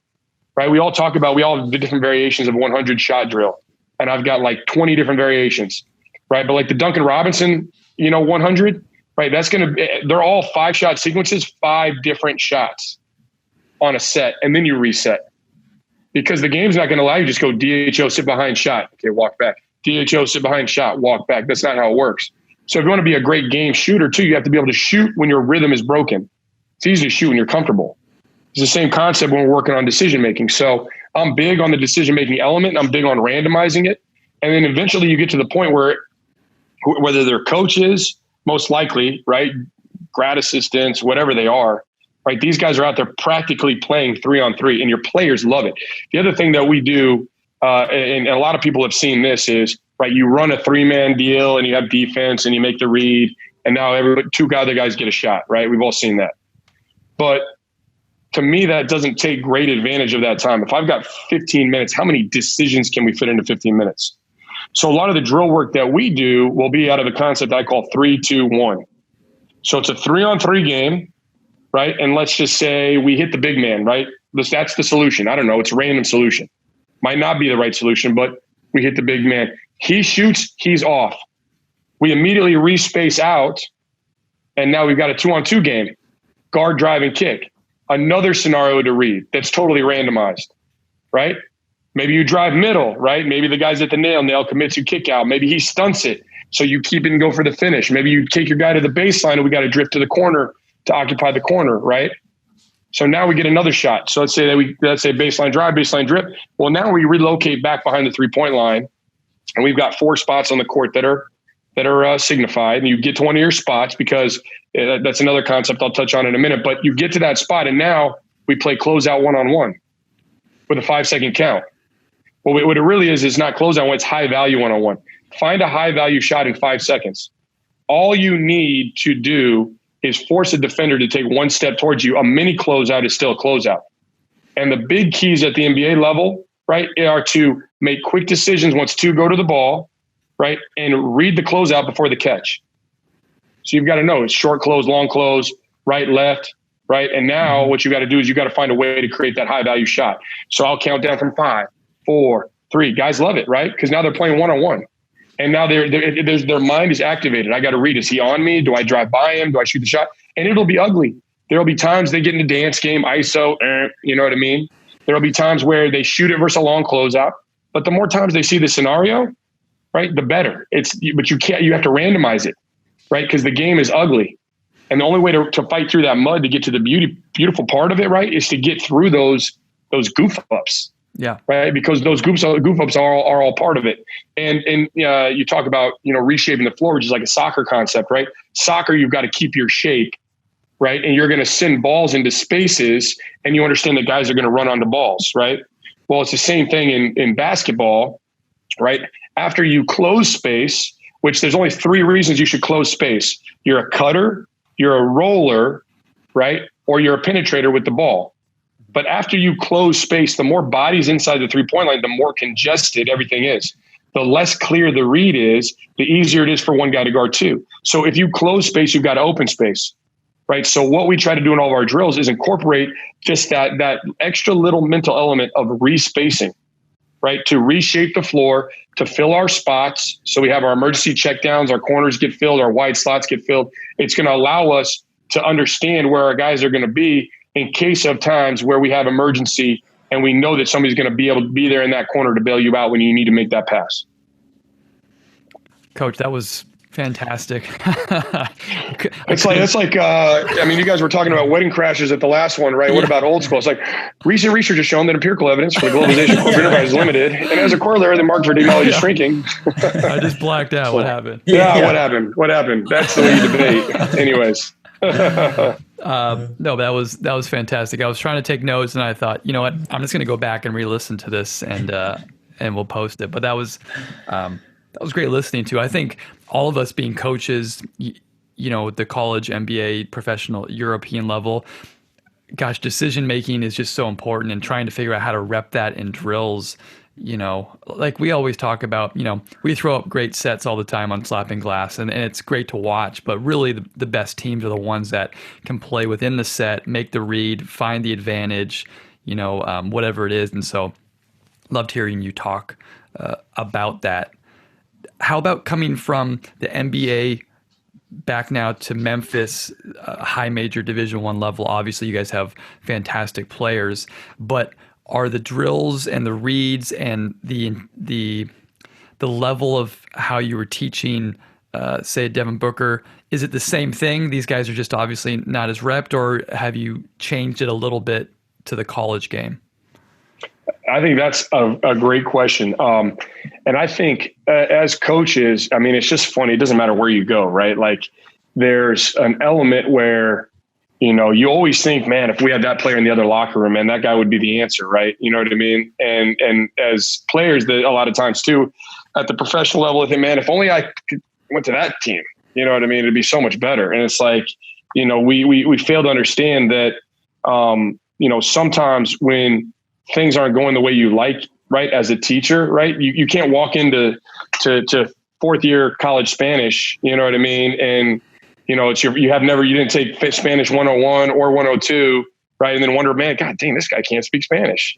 right? We all have the different variations of 100 shot drill. And I've got like 20 different variations, right? But like the Duncan Robinson, 100, right? They're all 5-shot sequences, 5 different shots on a set. And then you reset because the game's not going to allow you to just go DHO, sit behind, shot. Okay, walk back. DHO, sit behind, shot, walk back. That's not how it works. So if you want to be a great game shooter too, you have to be able to shoot when your rhythm is broken. It's easy to shoot when you're comfortable. It's the same concept when we're working on decision-making. So I'm big on the decision-making element. I'm big on randomizing it. And then eventually you get to the point where whether they're coaches, most likely, right, grad assistants, whatever they are, right, these guys are out there practically playing 3-on-3, and your players love it. The other thing that we do, and a lot of people have seen this, is, right, you run a 3-man deal and you have defense and you make the read, and now 2 other guys get a shot, right? We've all seen that. But to me, that doesn't take great advantage of that time. If I've got 15 minutes, how many decisions can we fit into 15 minutes? So a lot of the drill work that we do will be out of the concept I call 3-2-1. So it's a 3-on-3 game, right? And let's just say we hit the big man, right? That's the solution. I don't know. It's a random solution. Might not be the right solution, but we hit the big man. He shoots, he's off. We immediately respace out, and now we've got a 2-on-2 game. Guard, drive, and kick. Another scenario to read that's totally randomized, right? Maybe you drive middle, right? Maybe the guy's at the nail commits you kick out. Maybe he stunts it, so you keep it and go for the finish. Maybe you take your guy to the baseline and we got to drift to the corner to occupy the corner, right? So now we get another shot. So let's say baseline drive, baseline drip. Well, now we relocate back behind the 3-point line, and we've got 4 spots on the court that are signified, and you get to one of your spots because that's another concept I'll touch on in a minute. But you get to that spot, and now we play closeout 1-on-1 with a 5-second count. Well, what it really is not closeout one; it's high value 1-on-1. Find a high value shot in 5 seconds. All you need to do is force a defender to take one step towards you. A mini closeout is still a closeout. And the big keys at the NBA level, right, are to make quick decisions once 2 go to the ball, right, and read the closeout before the catch. So you've got to know it's short close, long close, right, left, right. And now what you got to do is you got to find a way to create that high value shot. So I'll count down from 5, 4, 3. Guys love it, right? Because now they're playing 1-on-1. And now their mind is activated. I got to read, is he on me? Do I drive by him? Do I shoot the shot? And it'll be ugly. There'll be times they get in a dance game, ISO, you know what I mean? There'll be times where they shoot it versus a long closeout. But the more times they see the scenario, right, the better. But you have to randomize it, right? Because the game is ugly. And the only way to fight through that mud to get to the beautiful part of it, right, is to get through those goof ups. Yeah. Right. Because those goof ups are all part of it. And you talk about, reshaping the floor, which is like a soccer concept, right? Soccer, you've got to keep your shape, right? And you're going to send balls into spaces, and you understand that guys are going to run onto balls, right? Well, it's the same thing in basketball, right? After you close space, which there's only 3 reasons you should close space. You're a cutter, you're a roller, right? Or you're a penetrator with the ball. But after you close space, the more bodies inside the 3-point line, the more congested everything is. The less clear the read is, the easier it is for one guy to guard 2. So if you close space, you've got to open space, right? So what we try to do in all of our drills is incorporate just that extra little mental element of respacing, right? To reshape the floor, to fill our spots. So we have our emergency checkdowns, our corners get filled, our wide slots get filled. It's going to allow us to understand where our guys are going to be in case of times where we have emergency and we know that somebody's going to be able to be there in that corner to bail you out when you need to make that pass. Coach, that was fantastic. It's like you guys were talking about wedding crashes at the last one, right? Yeah. What about old school? It's like recent research has shown that empirical evidence for the globalization of corporate enterprise is limited. And as a corollary, the market for technology is shrinking. I just blacked out. What happened? Yeah. What happened? That's the way you debate. Anyways. No, that was fantastic. I was trying to take notes, and I thought, you know what, I'm just going to go back and re-listen to this, and we'll post it. But that was great listening to. I think all of us being coaches, the college, NBA, professional, European level, gosh, decision making is just so important, and trying to figure out how to rep that in drills. Like we always talk about, we throw up great sets all the time on Slappin Glass, and it's great to watch, but really the best teams are the ones that can play within the set, make the read, find the advantage, whatever it is. And so loved hearing you talk about that. How about coming from the NBA back now to Memphis, high major Division I level? Obviously you guys have fantastic players, but are the drills and the reads and the level of how you were teaching, say, Devin Booker, is it the same thing? These guys are just obviously not as repped, or have you changed it a little bit to the college game? I think that's a great question. And I think as coaches, it's just funny. It doesn't matter where you go, right? Like there's an element where, you always think, man, if we had that player in the other locker room, man, that guy would be the answer, right? You know what I mean? And as players, a lot of times too, at the professional level, I think, man, if only I went to that team, you know what I mean? It'd be so much better. And it's like, we fail to understand that sometimes when things aren't going the way you like, right, as a teacher, right, you can't walk into to fourth year college Spanish, you know what I mean? And, you didn't take Spanish 101 or 102, right? And then wonder, man, God dang, this guy can't speak Spanish.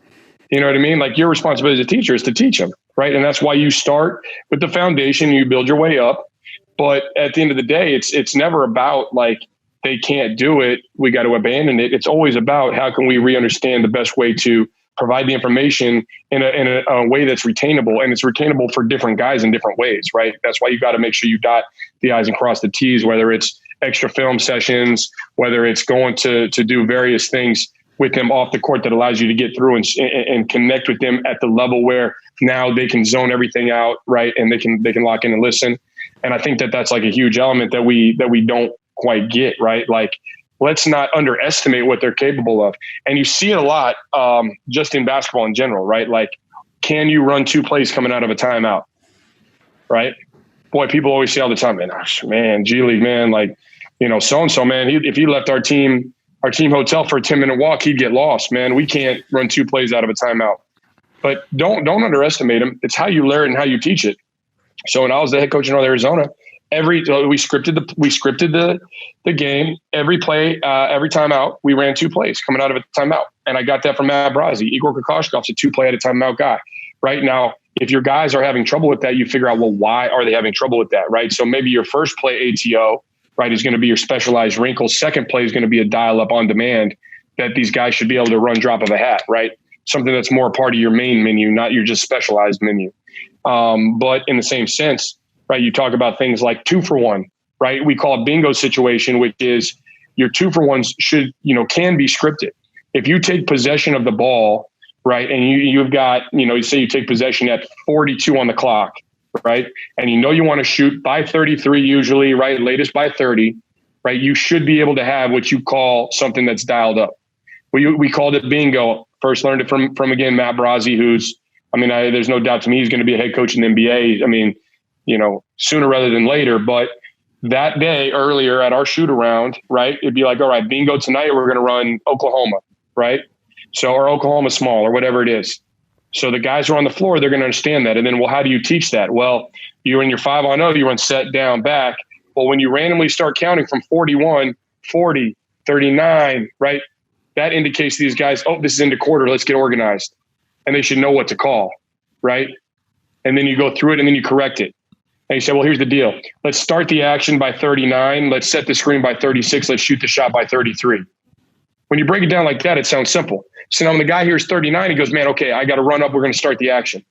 You know what I mean? Like, your responsibility as a teacher is to teach them, right? And that's why you start with the foundation, you build your way up. But at the end of the day, it's never about like, they can't do it, we got to abandon it. It's always about how can we re-understand the best way to provide the information in a way that's retainable, and it's retainable for different guys in different ways, right? That's why you got to make sure you dot the I's and cross the T's, whether it's extra film sessions, whether it's going to do various things with them off the court that allows you to get through and connect with them at the level where now they can zone everything out, right? And they can lock in and listen. And I think that's like a huge element that we don't quite get, right? Like, let's not underestimate what they're capable of. And you see it a lot just in basketball in general, right? Like, can you run two plays coming out of a timeout, right? Boy, people always say all the time, man, G League, man, like, so-and-so, man, if he left our team hotel for a 10-minute walk, he'd get lost, man. We can't run two plays out of a timeout. But don't underestimate him. It's how you learn and how you teach it. So when I was the head coach in North Arizona, we scripted the game, every play, every timeout, we ran two plays coming out of a timeout. And I got that from Matt Brazzi. Igor Kokoshkov's a 2-play at a timeout guy. Right now, if your guys are having trouble with that, you figure out, well, why are they having trouble with that, right? So maybe your first play ATO, right, is going to be your specialized wrinkle. Second play is going to be a dial-up on demand that these guys should be able to run drop of a hat, right? Something that's more part of your main menu, not your just specialized menu. But in the same sense, right, you talk about things like 2-for-1, right? We call it bingo situation, which is your 2-for-1s can be scripted. If you take possession of the ball, right, and you've got, say you take possession at 42 on the clock, right, and you want to shoot by 33 usually, right, latest by 30, right, you should be able to have what you call something that's dialed up. We called it bingo. First learned it from again, Matt Brazzi, who's, there's no doubt to me he's going to be a head coach in the NBA. Sooner rather than later. But that day earlier at our shoot around, right, it'd be like, all right, bingo tonight, we're going to run Oklahoma, right? So, or Oklahoma small or whatever it is. So the guys are on the floor, they're going to understand that. And then, well, how do you teach that? Well, you're in your 5-on-0, you run set down back. Well, when you randomly start counting from 41, 40, 39, right, that indicates to these guys, oh, this is into quarter, let's get organized. And they should know what to call, right? And then you go through it and then you correct it. And you say, well, here's the deal. Let's start the action by 39. Let's set the screen by 36. Let's shoot the shot by 33. When you break it down like that, it sounds simple. So now when the guy hears 39, he goes, man, okay, I got to run up. We're going to start the action.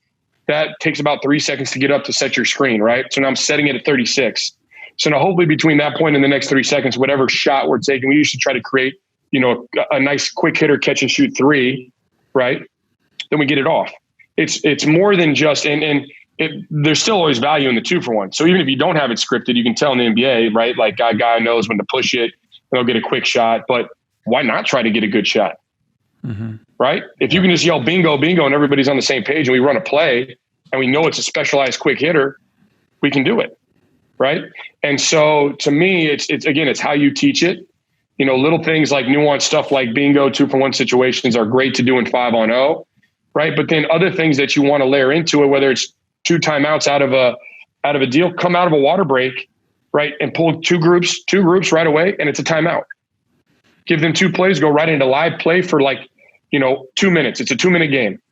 That takes about 3 seconds to get up to set your screen, right? So now I'm setting it at 36. So now hopefully between that point and the next 3 seconds, whatever shot we're taking, we usually try to create, a nice quick hitter catch and shoot 3, right? Then we get it off. It's more than just, there's still always value in the 2-for-1. So even if you don't have it scripted, you can tell in the NBA, right? Like a guy knows when to push it, they'll get a quick shot, but why not try to get a good shot? Mm-hmm. Right? If you can just yell bingo, bingo, and everybody's on the same page and we run a play and we know it's a specialized quick hitter, we can do it. Right? And so to me, it's how you teach it. Little things like nuanced stuff like bingo, 2-for-1 situations are great to do in 5-on-0, right? But then other things that you want to layer into it, whether it's 2 timeouts out of a deal, come out of a water break, right? And pull two groups right away. And it's a timeout. Give them 2 plays, go right into live play for 2 minutes. It's a 2-minute game,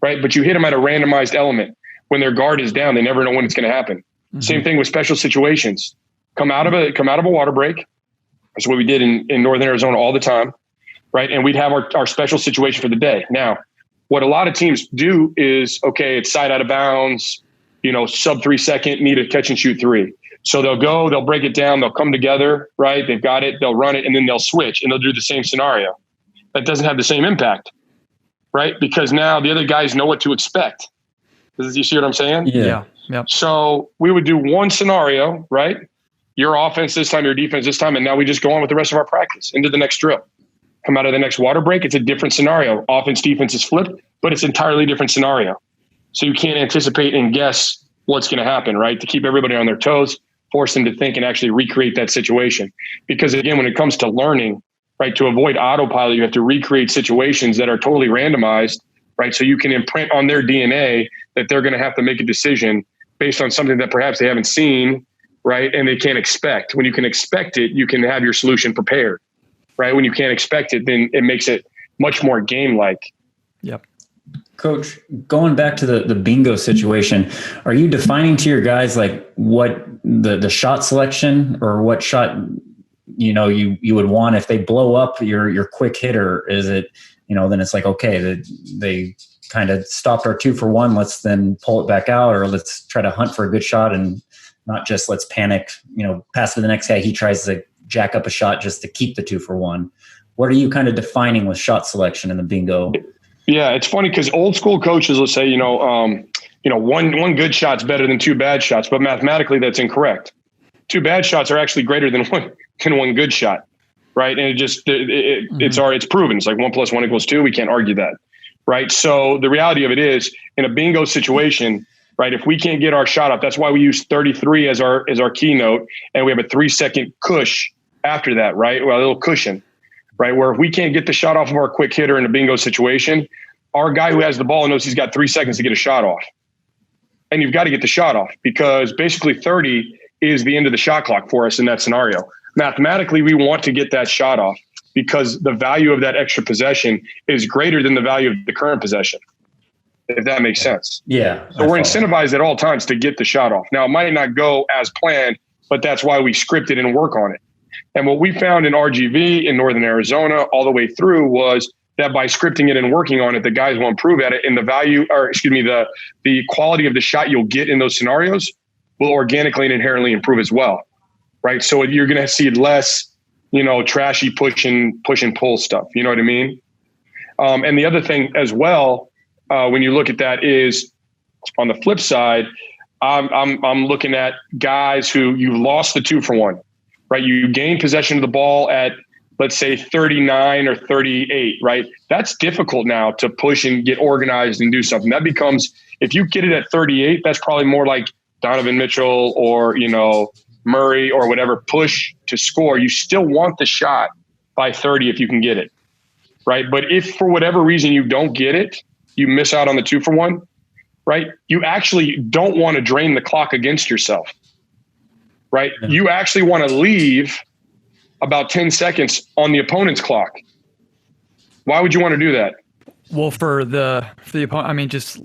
right? But you hit them at a randomized element. When their guard is down, they never know when it's going to happen. Mm-hmm. Same thing with special situations. Come out of a water break. That's what we did in Northern Arizona all the time, right? And we'd have our special situation for the day. Now, what a lot of teams do is, okay, it's side out of bounds, sub 3 second, need a catch and shoot 3. So they'll break it down, they'll come together, right? They've got it, they'll run it, and then they'll switch and they'll do the same scenario. That doesn't have the same impact, right? Because now the other guys know what to expect. You see what I'm saying? Yeah. Yep. So we would do one scenario, right? Your offense this time, your defense this time, and now we just go on with the rest of our practice into the next drill. Come out of the next water break, it's a different scenario. Offense, defense is flipped, but it's an entirely different scenario. So you can't anticipate and guess what's going to happen, right? To keep everybody on their toes, force them to think and actually recreate that situation. Because again, when it comes to learning, right? To avoid autopilot, you have to recreate situations that are totally randomized, right? So you can imprint on their DNA that they're going to have to make a decision based on something that perhaps they haven't seen, right? And they can't expect. When you can expect it, you can have your solution prepared, right? When you can't expect it, then it makes it much more game-like. Yep. Coach, going back to the bingo situation, are you defining to your guys like what the shot selection or what shot you would want if they blow up your quick hitter? Is it, then it's like, okay, they kind of stopped our 2-for-1. Let's then pull it back out, or let's try to hunt for a good shot and not just let's panic, pass to the next guy. He tries to jack up a shot just to keep the 2-for-1. What are you kind of defining with shot selection in the bingo? Yeah, it's funny because old school coaches will say, one good shot's better than 2 bad shots, but mathematically that's incorrect. 2 bad shots are actually greater than one good shot, right? And it's proven. It's like 1 + 1 = 2. We can't argue that, right? So the reality of it is, in a bingo situation, right, if we can't get our shot up, that's why we use 33 as our keynote, and we have a 3-second cush after that, right? Well, a little cushion. Right, where if we can't get the shot off of our quick hitter in a bingo situation, our guy who has the ball knows he's got 3 seconds to get a shot off. And you've got to get the shot off because basically 30 is the end of the shot clock for us in that scenario. Mathematically, we want to get that shot off because the value of that extra possession is greater than the value of the current possession, if that makes sense. Yeah. So we're incentivized at all times to get the shot off. Now, it might not go as planned, but that's why we script it and work on it. And what we found in RGV in Northern Arizona all the way through was that by scripting it and working on it, the guys will improve at it, and the quality of the shot you'll get in those scenarios will organically and inherently improve as well, right? So you're going to see less, trashy push and pull stuff. You know what I mean? And the other thing as well, when you look at that is on the flip side, I'm looking at guys who you lost the 2-for-1. Right, you gain possession of the ball at, let's say, 39 or 38, right? That's difficult now to push and get organized and do something. That becomes, if you get it at 38, that's probably more like Donovan Mitchell or, Murray or whatever, push to score. You still want the shot by 30 if you can get it, right? But if for whatever reason you don't get it, you miss out on the 2-for-1, right? You actually don't want to drain the clock against yourself. Right? You actually want to leave about 10 seconds on the opponent's clock. Why would you want to do that? Well, for the opponent, just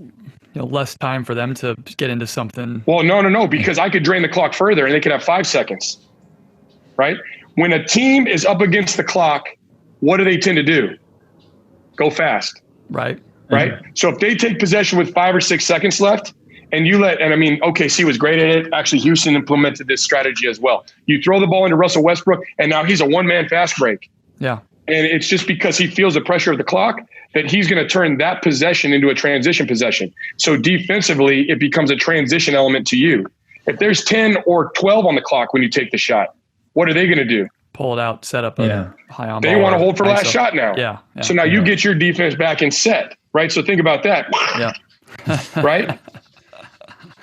less time for them to get into something. Well, no, because I could drain the clock further and they could have 5 seconds. Right? When a team is up against the clock, what do they tend to do? Go fast. Right. Right? So if they take possession with 5 or 6 seconds left, and OKC was great at it. Actually, Houston implemented this strategy as well. You throw the ball into Russell Westbrook, and now he's a one-man fast break. Yeah. And it's just because he feels the pressure of the clock that he's going to turn that possession into a transition possession. So defensively, it becomes a transition element to you. If there's 10 or 12 on the clock when you take the shot, what are they going to do? Pull it out, set up a high on ball. They want to hold for last shot now. Yeah. So now you get your defense back in set, right? So think about that. Yeah. Right?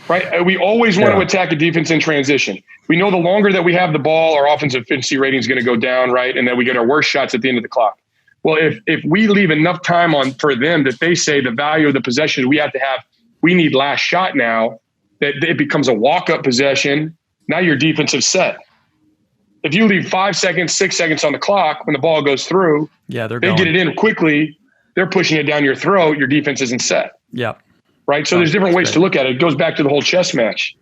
Right. We always want to attack a defense in transition. We know the longer that we have the ball, our offensive efficiency rating is going to go down, right? And then we get our worst shots at the end of the clock. Well, if we leave enough time on for them that they say the value of the possession we need last shot now, that it becomes a walk-up possession. Now your defensive set. If you leave 5 seconds, 6 seconds on the clock when the ball goes through, they get it in quickly. They're pushing it down your throat. Your defense isn't set. Yeah. Right. So there's different ways to look at it. It goes back to the whole chess match.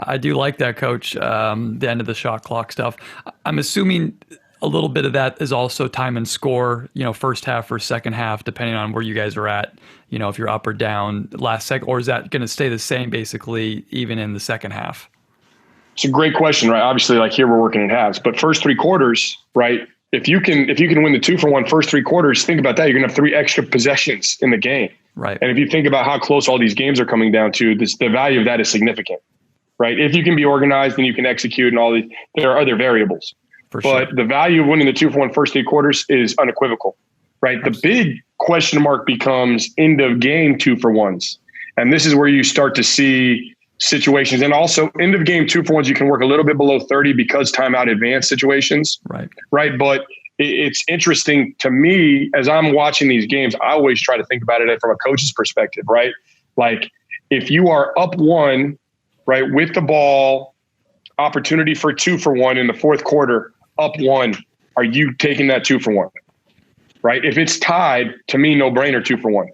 I do like that, Coach, the end of the shot clock stuff. I'm assuming a little bit of that is also time and score, first half or second half, depending on where you guys are at, if you're up or down last second, or is that going to stay the same basically even in the second half? It's a great question, right? Obviously, like here we're working in halves, but first 3 quarters, right? If you can win the 2-for-1 first 3 quarters, think about that. You're going to have 3 extra possessions in the game. Right. And if you think about how close all these games are coming down to, the value of that is significant, right? If you can be organized and you can execute and all these, there are other variables. But the value of winning the 2-for-1 first 3 quarters is unequivocal, right? The big question mark becomes end of game 2-for-1s. And this is where you start to see situations. And also end of game 2-for-1s, you can work a little bit below 30 because timeout advance situations. Right. Right. But it's interesting to me as I'm watching these games. I always try to think about it from a coach's perspective, right? Like if you are up 1, right, with the ball, opportunity for 2 for 1 in the fourth quarter, up 1, are you taking that 2 for 1? Right? If it's tied, to me, no brainer, 2 for 1.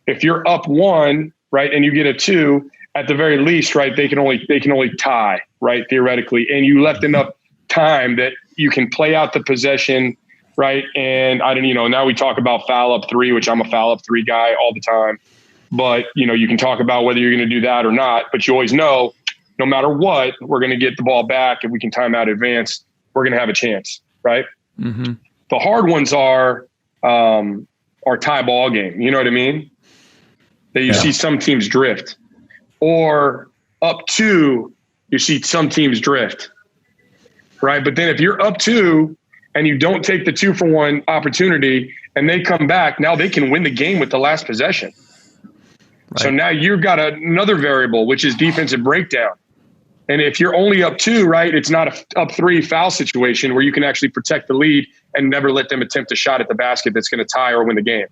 If you're up 1, right, and you get a 2, at the very least, right, they can only tie, right, theoretically, and you left enough time that you can play out the possession, right? And now we talk about foul up 3, which I'm a foul up 3 guy all the time, but you can talk about whether you're going to do that or not, but you always know, no matter what, we're going to get the ball back. If we can time out advance, we're going to have a chance, right? Mm-hmm. The hard ones are tie ball game. You know what I mean? That you see some teams drift, or up 2, you see some teams drift, right? But then if you're up 2 and you don't take the 2 for 1 opportunity and they come back, now they can win the game with the last possession. Right. So now you've got another variable, which is defensive breakdown. And if you're only up 2, right, it's not a up 3 foul situation where you can actually protect the lead and never let them attempt a shot at the basket that's going to tie or win the game.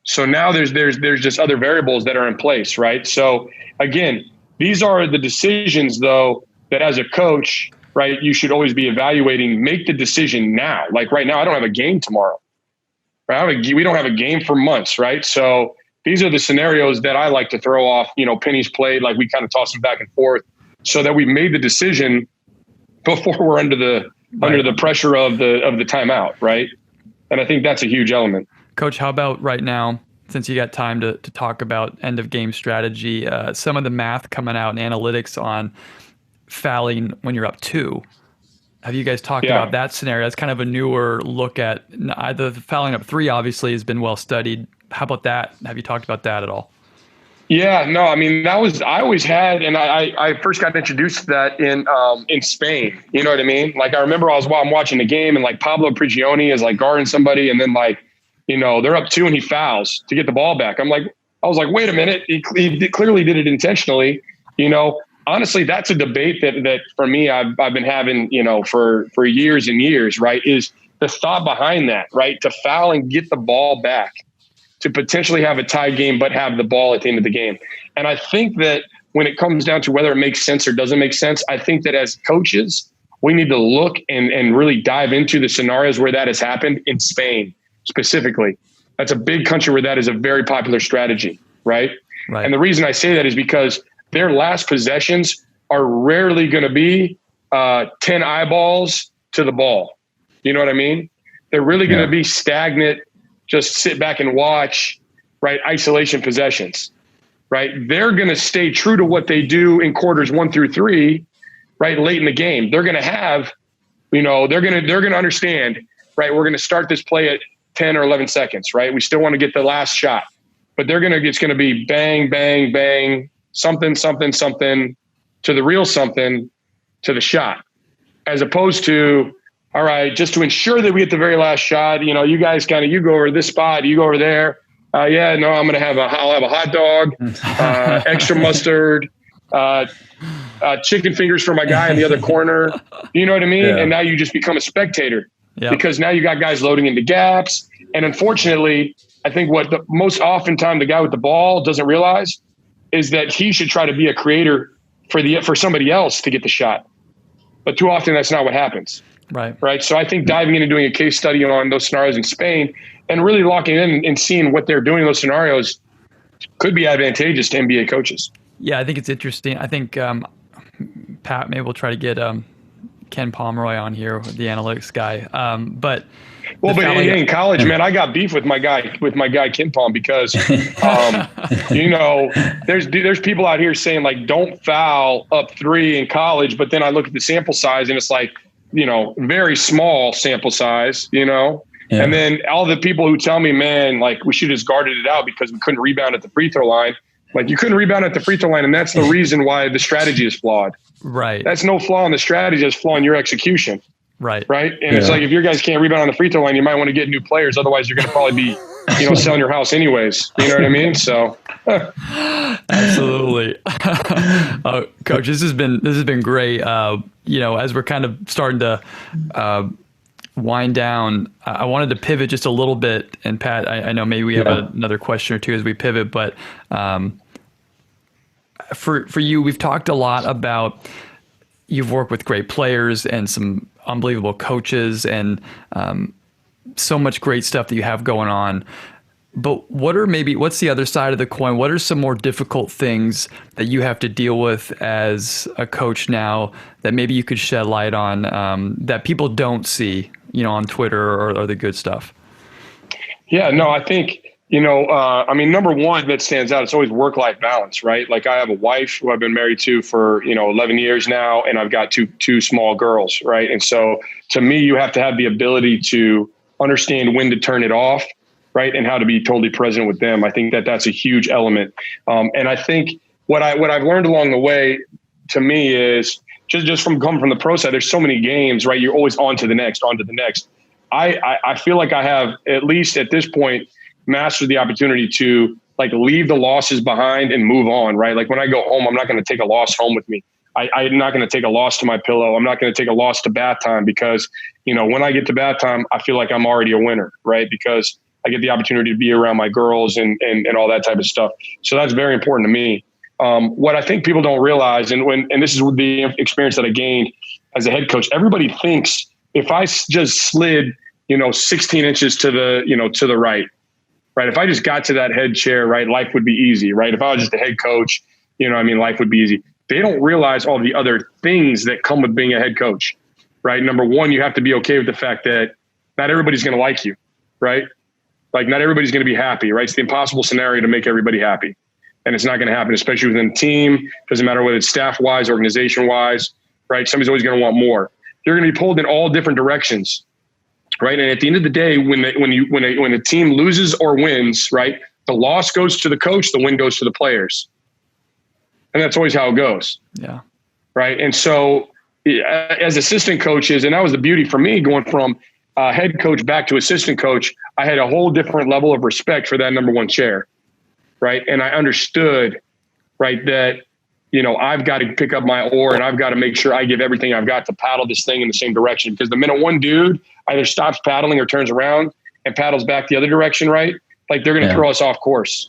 So now there's just other variables that are in place, right? So again, these are the decisions, though, that as a coach, right, you should always be evaluating. Make the decision now. Like right now, I don't have a game tomorrow. Right? We don't have a game for months, right? So these are the scenarios that I like to throw off, pennies played, like we kind of toss them back and forth so that we've made the decision before we're under the pressure of the timeout, right? And I think that's a huge element. Coach, how about right now, since you got time to talk about end of game strategy, some of the math coming out and analytics on fouling when you're up 2. Have you guys talked about that scenario? That's kind of a newer look at either the fouling up 3 obviously has been well studied. How about that? Have you talked about that at all? Yeah, no, I mean, I always had, and I first got introduced to that in Spain. You know what I mean? Like I remember I'm watching the game and like Pablo Prigioni is like guarding somebody and then like, they're up 2 and he fouls to get the ball back. I was like, wait a minute. He clearly did it intentionally. Honestly, that's a debate that for me, I've been having, for years and years, right? Is the thought behind that, right? To foul and get the ball back, to potentially have a tie game, but have the ball at the end of the game. And I think that when it comes down to whether it makes sense or doesn't make sense, I think that as coaches, we need to look and really dive into the scenarios where that has happened in Spain specifically. That's a big country where that is a very popular strategy, right? And the reason I say that is because their last possessions are rarely going to be 10 eyeballs to the ball. You know what I mean? They're really going to be stagnant, just sit back and watch, right? Isolation possessions, right? They're going to stay true to what they do in quarters 1 through 3, right? Late in the game. They're going to have, they're going to understand, right? We're going to start this play at 10 or 11 seconds, right? We still want to get the last shot, but it's going to be bang, bang, bang, something, something, something to the real something to the shot, as opposed to, all right, just to ensure that we get the very last shot, you guys you go over this spot, you go over there. I'll have a hot dog, extra mustard, chicken fingers for my guy in the other corner. You know what I mean? Yeah. And now you just become a spectator because now you got guys loading into gaps. And unfortunately, I think what the most oftentimes the guy with the ball doesn't realize is that he should try to be a creator for somebody else to get the shot. But too often that's not what happens. Right. So I think diving in and doing a case study on those scenarios in Spain and really locking in and seeing what they're doing in those scenarios could be advantageous to NBA coaches. Yeah, I think it's interesting. I think, Pat, maybe we'll try to get Ken Pomeroy on here, the analytics guy. But in college, man, I got beef with my guy Ken Pom because, there's people out here saying like, don't foul up 3 in college. But then I look at the sample size and it's like, very small sample size, and then all the people who tell me, man, like we should have just guarded it out because we couldn't rebound at the free throw line. Like you couldn't rebound at the free throw line. And that's the reason why the strategy is flawed. Right. That's no flaw in the strategy. It's flaw in your execution. Right. And it's like, if your guys can't rebound on the free throw line, you might want to get new players. Otherwise you're going to probably be, selling your house anyways. You know what I mean? So. Absolutely. Coach, this has been great. As we're kind of starting to wind down, I wanted to pivot just a little bit. And Pat, I know maybe we have another question or two as we pivot, but for you, we've talked a lot about you've worked with great players and some unbelievable coaches and so much great stuff that you have going on. But what's the other side of the coin? What are some more difficult things that you have to deal with as a coach now that maybe you could shed light on that people don't see, on Twitter or the good stuff? Yeah, no, I think, number one that stands out, it's always work-life balance, right? Like I have a wife who I've been married to for, 11 years now, and I've got two small girls, right? And so to me, you have to have the ability to understand when to turn it off, right? And how to be totally present with them. I think that's a huge element. And I think what I've learned along the way to me is just from coming from the pro side, there's so many games, right? You're always on to the next. I feel like I have, at least at this point, mastered the opportunity to like leave the losses behind and move on, right? Like when I go home, I'm not going to take a loss home with me. I'm not going to take a loss to my pillow. I'm not going to take a loss to bath time because, when I get to bath time, I feel like I'm already a winner, right? Because I get the opportunity to be around my girls and all that type of stuff. So that's very important to me. What I think people don't realize, and this is the experience that I gained as a head coach, everybody thinks if I just slid, 16 inches to the right, if I just got to that head chair, right, life would be easy, right? If I was just a head coach, life would be easy. They don't realize all the other things that come with being a head coach, right? Number one, you have to be okay with the fact that not everybody's going to like you, right? Like not everybody's going to be happy, right? It's the impossible scenario to make everybody happy. And it's not going to happen, especially within a team. Doesn't matter whether it's staff-wise, organization-wise, right? Somebody's always going to want more. You're going to be pulled in all different directions, right? And at the end of the day, when a team loses or wins, right, the loss goes to the coach, the win goes to the players. And that's always how it goes. Yeah. Right. And so as assistant coaches, and that was the beauty for me going from head coach back to assistant coach, I had a whole different level of respect for that number one chair. Right. And I understood, right, that, I've got to pick up my oar and I've got to make sure I give everything I've got to paddle this thing in the same direction. Because the minute one dude either stops paddling or turns around and paddles back the other direction, right, like they're going to throw us off course.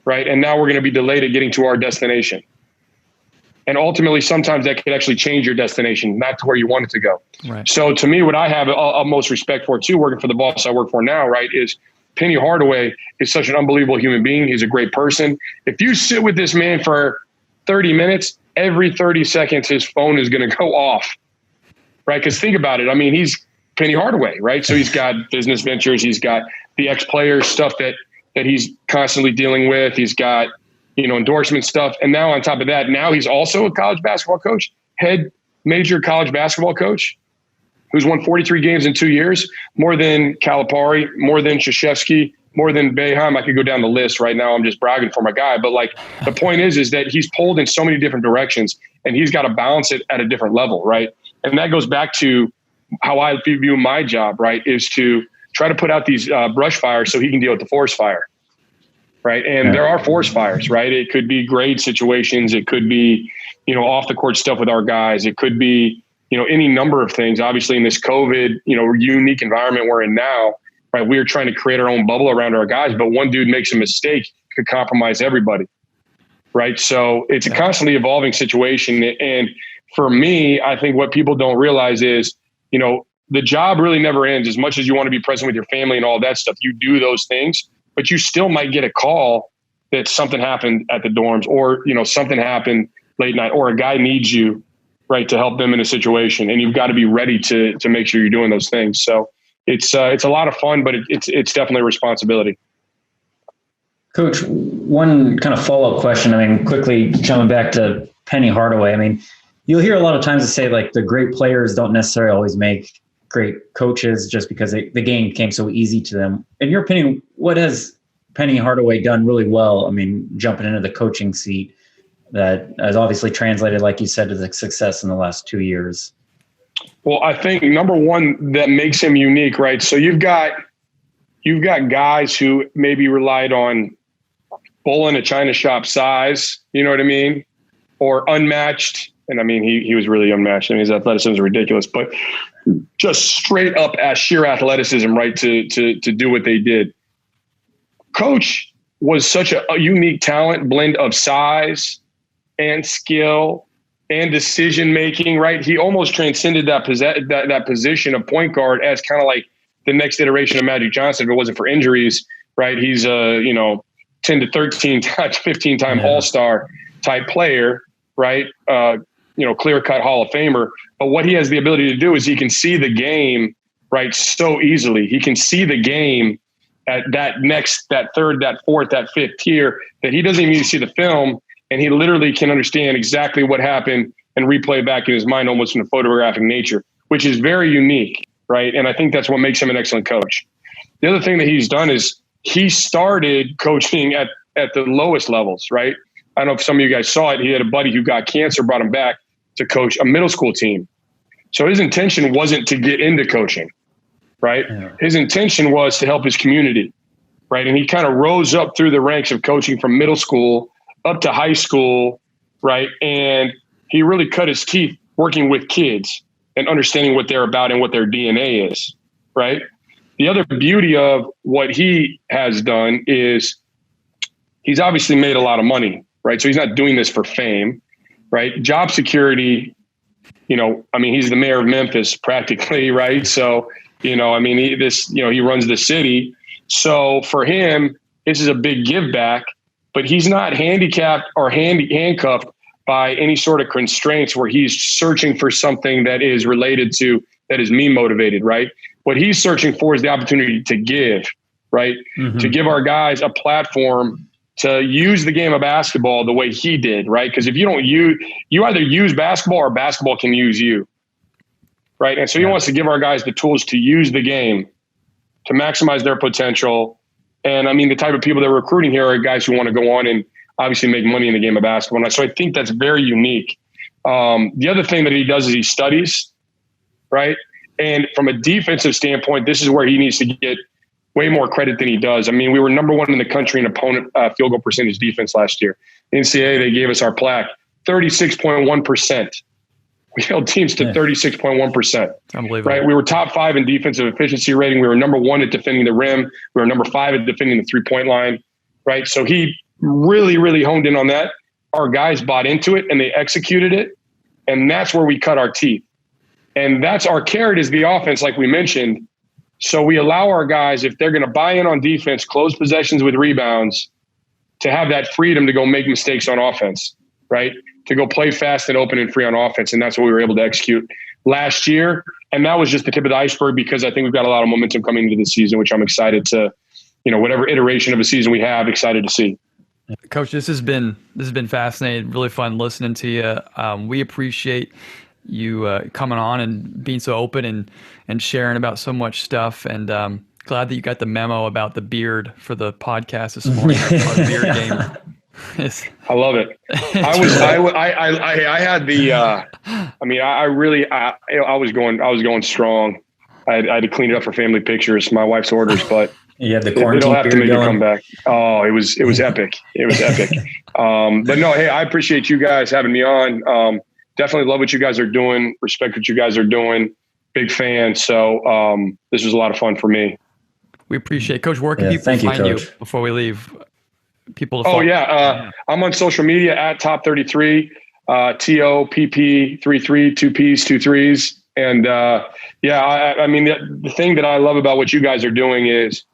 Right. And now we're going to be delayed at getting to our destination. And ultimately, sometimes that could actually change your destination, not to where you want it to go. Right. So to me, what I have most respect for too, working for the boss I work for now, right, is Penny Hardaway is such an unbelievable human being. He's a great person. If you sit with this man for 30 minutes, every 30 seconds, his phone is going to go off. Right. Because think about it. I mean, he's Penny Hardaway, right? So he's got business ventures. He's got the ex-players stuff that he's constantly dealing with. He's got, endorsement stuff. And now on top of that, now he's also a college basketball coach, head major college basketball coach who's won 43 games in 2 years, more than Calipari, more than Krzyzewski, more than Boeheim. I could go down the list right now. I'm just bragging for my guy. But like the point is that he's pulled in so many different directions and he's got to balance it at a different level. Right. And that goes back to how I view my job, right, is to try to put out these brush fires so he can deal with the forest fire. Right. And there are forest fires, right? It could be grade situations. It could be, off the court stuff with our guys. It could be, any number of things. Obviously in this COVID, unique environment we're in now, right? We are trying to create our own bubble around our guys, but one dude makes a mistake, could compromise everybody. Right. So it's a constantly evolving situation. And for me, I think what people don't realize is, the job really never ends. As much as you want to be present with your family and all that stuff, you do those things. But you still might get a call that something happened at the dorms or, something happened late night or a guy needs you, right, to help them in a situation. And you've got to be ready to make sure you're doing those things. So it's a lot of fun, but it's definitely a responsibility. Coach, one kind of follow-up question. Quickly coming back to Penny Hardaway. You'll hear a lot of times to say like the great players don't necessarily always make great coaches just because the game came so easy to them. In your opinion, what has Penny Hardaway done really well? Jumping into the coaching seat that has obviously translated, like you said, to the success in the last 2 years. Well, I think number one that makes him unique, right? So you've got guys who maybe relied on bull in a china shop size, you know what I mean? Or unmatched. And he was really unmatched. His athleticism is ridiculous, but just straight up as sheer athleticism, right? To do what they did. Coach was such a unique talent, blend of size and skill and decision-making, right? He almost transcended that position of point guard as kind of like the next iteration of Magic Johnson. If it wasn't for injuries, right? He's a, 10 to 13 times, 15-time all-star type player, right? Clear-cut Hall of Famer. But what he has the ability to do is he can see the game, right, so easily. He can see the game at that third, that fourth, that fifth tier that he doesn't even need to see the film, and he literally can understand exactly what happened and replay back in his mind almost in a photographic nature, which is very unique, right? And I think that's what makes him an excellent coach. The other thing that he's done is he started coaching at the lowest levels, right? I don't know if some of you guys saw it. He had a buddy who got cancer, brought him back to coach a middle school team. So his intention wasn't to get into coaching, right? Yeah. His intention was to help his community, right? And he kind of rose up through the ranks of coaching from middle school up to high school, right? And he really cut his teeth working with kids and understanding what they're about and what their DNA is, right? The other beauty of what he has done is he's obviously made a lot of money, right? So he's not doing this for fame, right? Job security, he's the mayor of Memphis practically, right? So, he runs the city. So for him, this is a big give back, but he's not handicapped or handcuffed by any sort of constraints where he's searching for something that is related to, that is me motivated, right? What he's searching for is the opportunity to give, right? Mm-hmm. To give our guys a platform to use the game of basketball the way he did, right? Because if you don't you either use basketball or basketball can use you, right? And so he wants to give our guys the tools to use the game, to maximize their potential. And the type of people they're recruiting here are guys who want to go on and obviously make money in the game of basketball. And so I think that's very unique. The other thing that he does is he studies, right? And from a defensive standpoint, this is where he needs to get way more credit than he does. We were number one in the country in opponent field goal percentage defense last year. NCAA, they gave us our plaque, 36.1%. We held teams to 36.1%. Unbelievable. Right? We were top 5 in defensive efficiency rating. We were number 1 at defending the rim. We were number 5 at defending the three-point line. Right? So he really, really honed in on that. Our guys bought into it and they executed it. And that's where we cut our teeth. And that's our carrot is the offense, like we mentioned. So we allow our guys, if they're going to buy in on defense, close possessions with rebounds, to have that freedom to go make mistakes on offense, right? To go play fast and open and free on offense. And that's what we were able to execute last year. And that was just the tip of the iceberg because I think we've got a lot of momentum coming into the season, which I'm excited to, whatever iteration of a season we have, excited to see. Coach, this has been fascinating, really fun listening to you. We appreciate you coming on and being so open and sharing about so much stuff. And glad that you got the memo about the beard for the podcast this morning. Our beard game. I love it. I had the. I was going strong. I had to clean it up for family pictures, my wife's orders, but you had the quarantine it'll have to make going. it come back. Oh, it was epic. It was epic. But no, hey, I appreciate you guys having me on. Definitely love what you guys are doing. Respect what you guys are doing. Big fan. So this was a lot of fun for me. We appreciate it. Coach, where can people find you before we leave? People to follow. I'm on social media at Top33, TOPP33, 2 P's, 2 3s. And the thing that I love about what you guys are doing is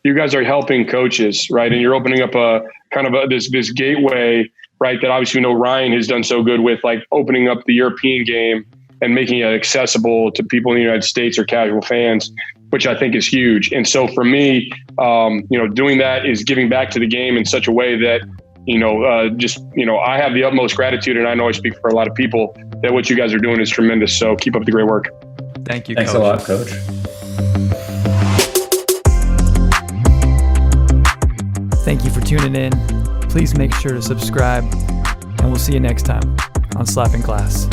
you guys are helping coaches, right? And you're opening up a kind of this gateway, right? That obviously we know Ryan has done so good with, like opening up the European game and making it accessible to people in the United States or casual fans, which I think is huge. And so for me, doing that is giving back to the game in such a way that, I have the utmost gratitude, and I know I speak for a lot of people that what you guys are doing is tremendous. So keep up the great work. Thank you, Thanks Coach. a lot, Coach. Thank you for tuning in. Please make sure to subscribe, and we'll see you next time on Slappin Glass.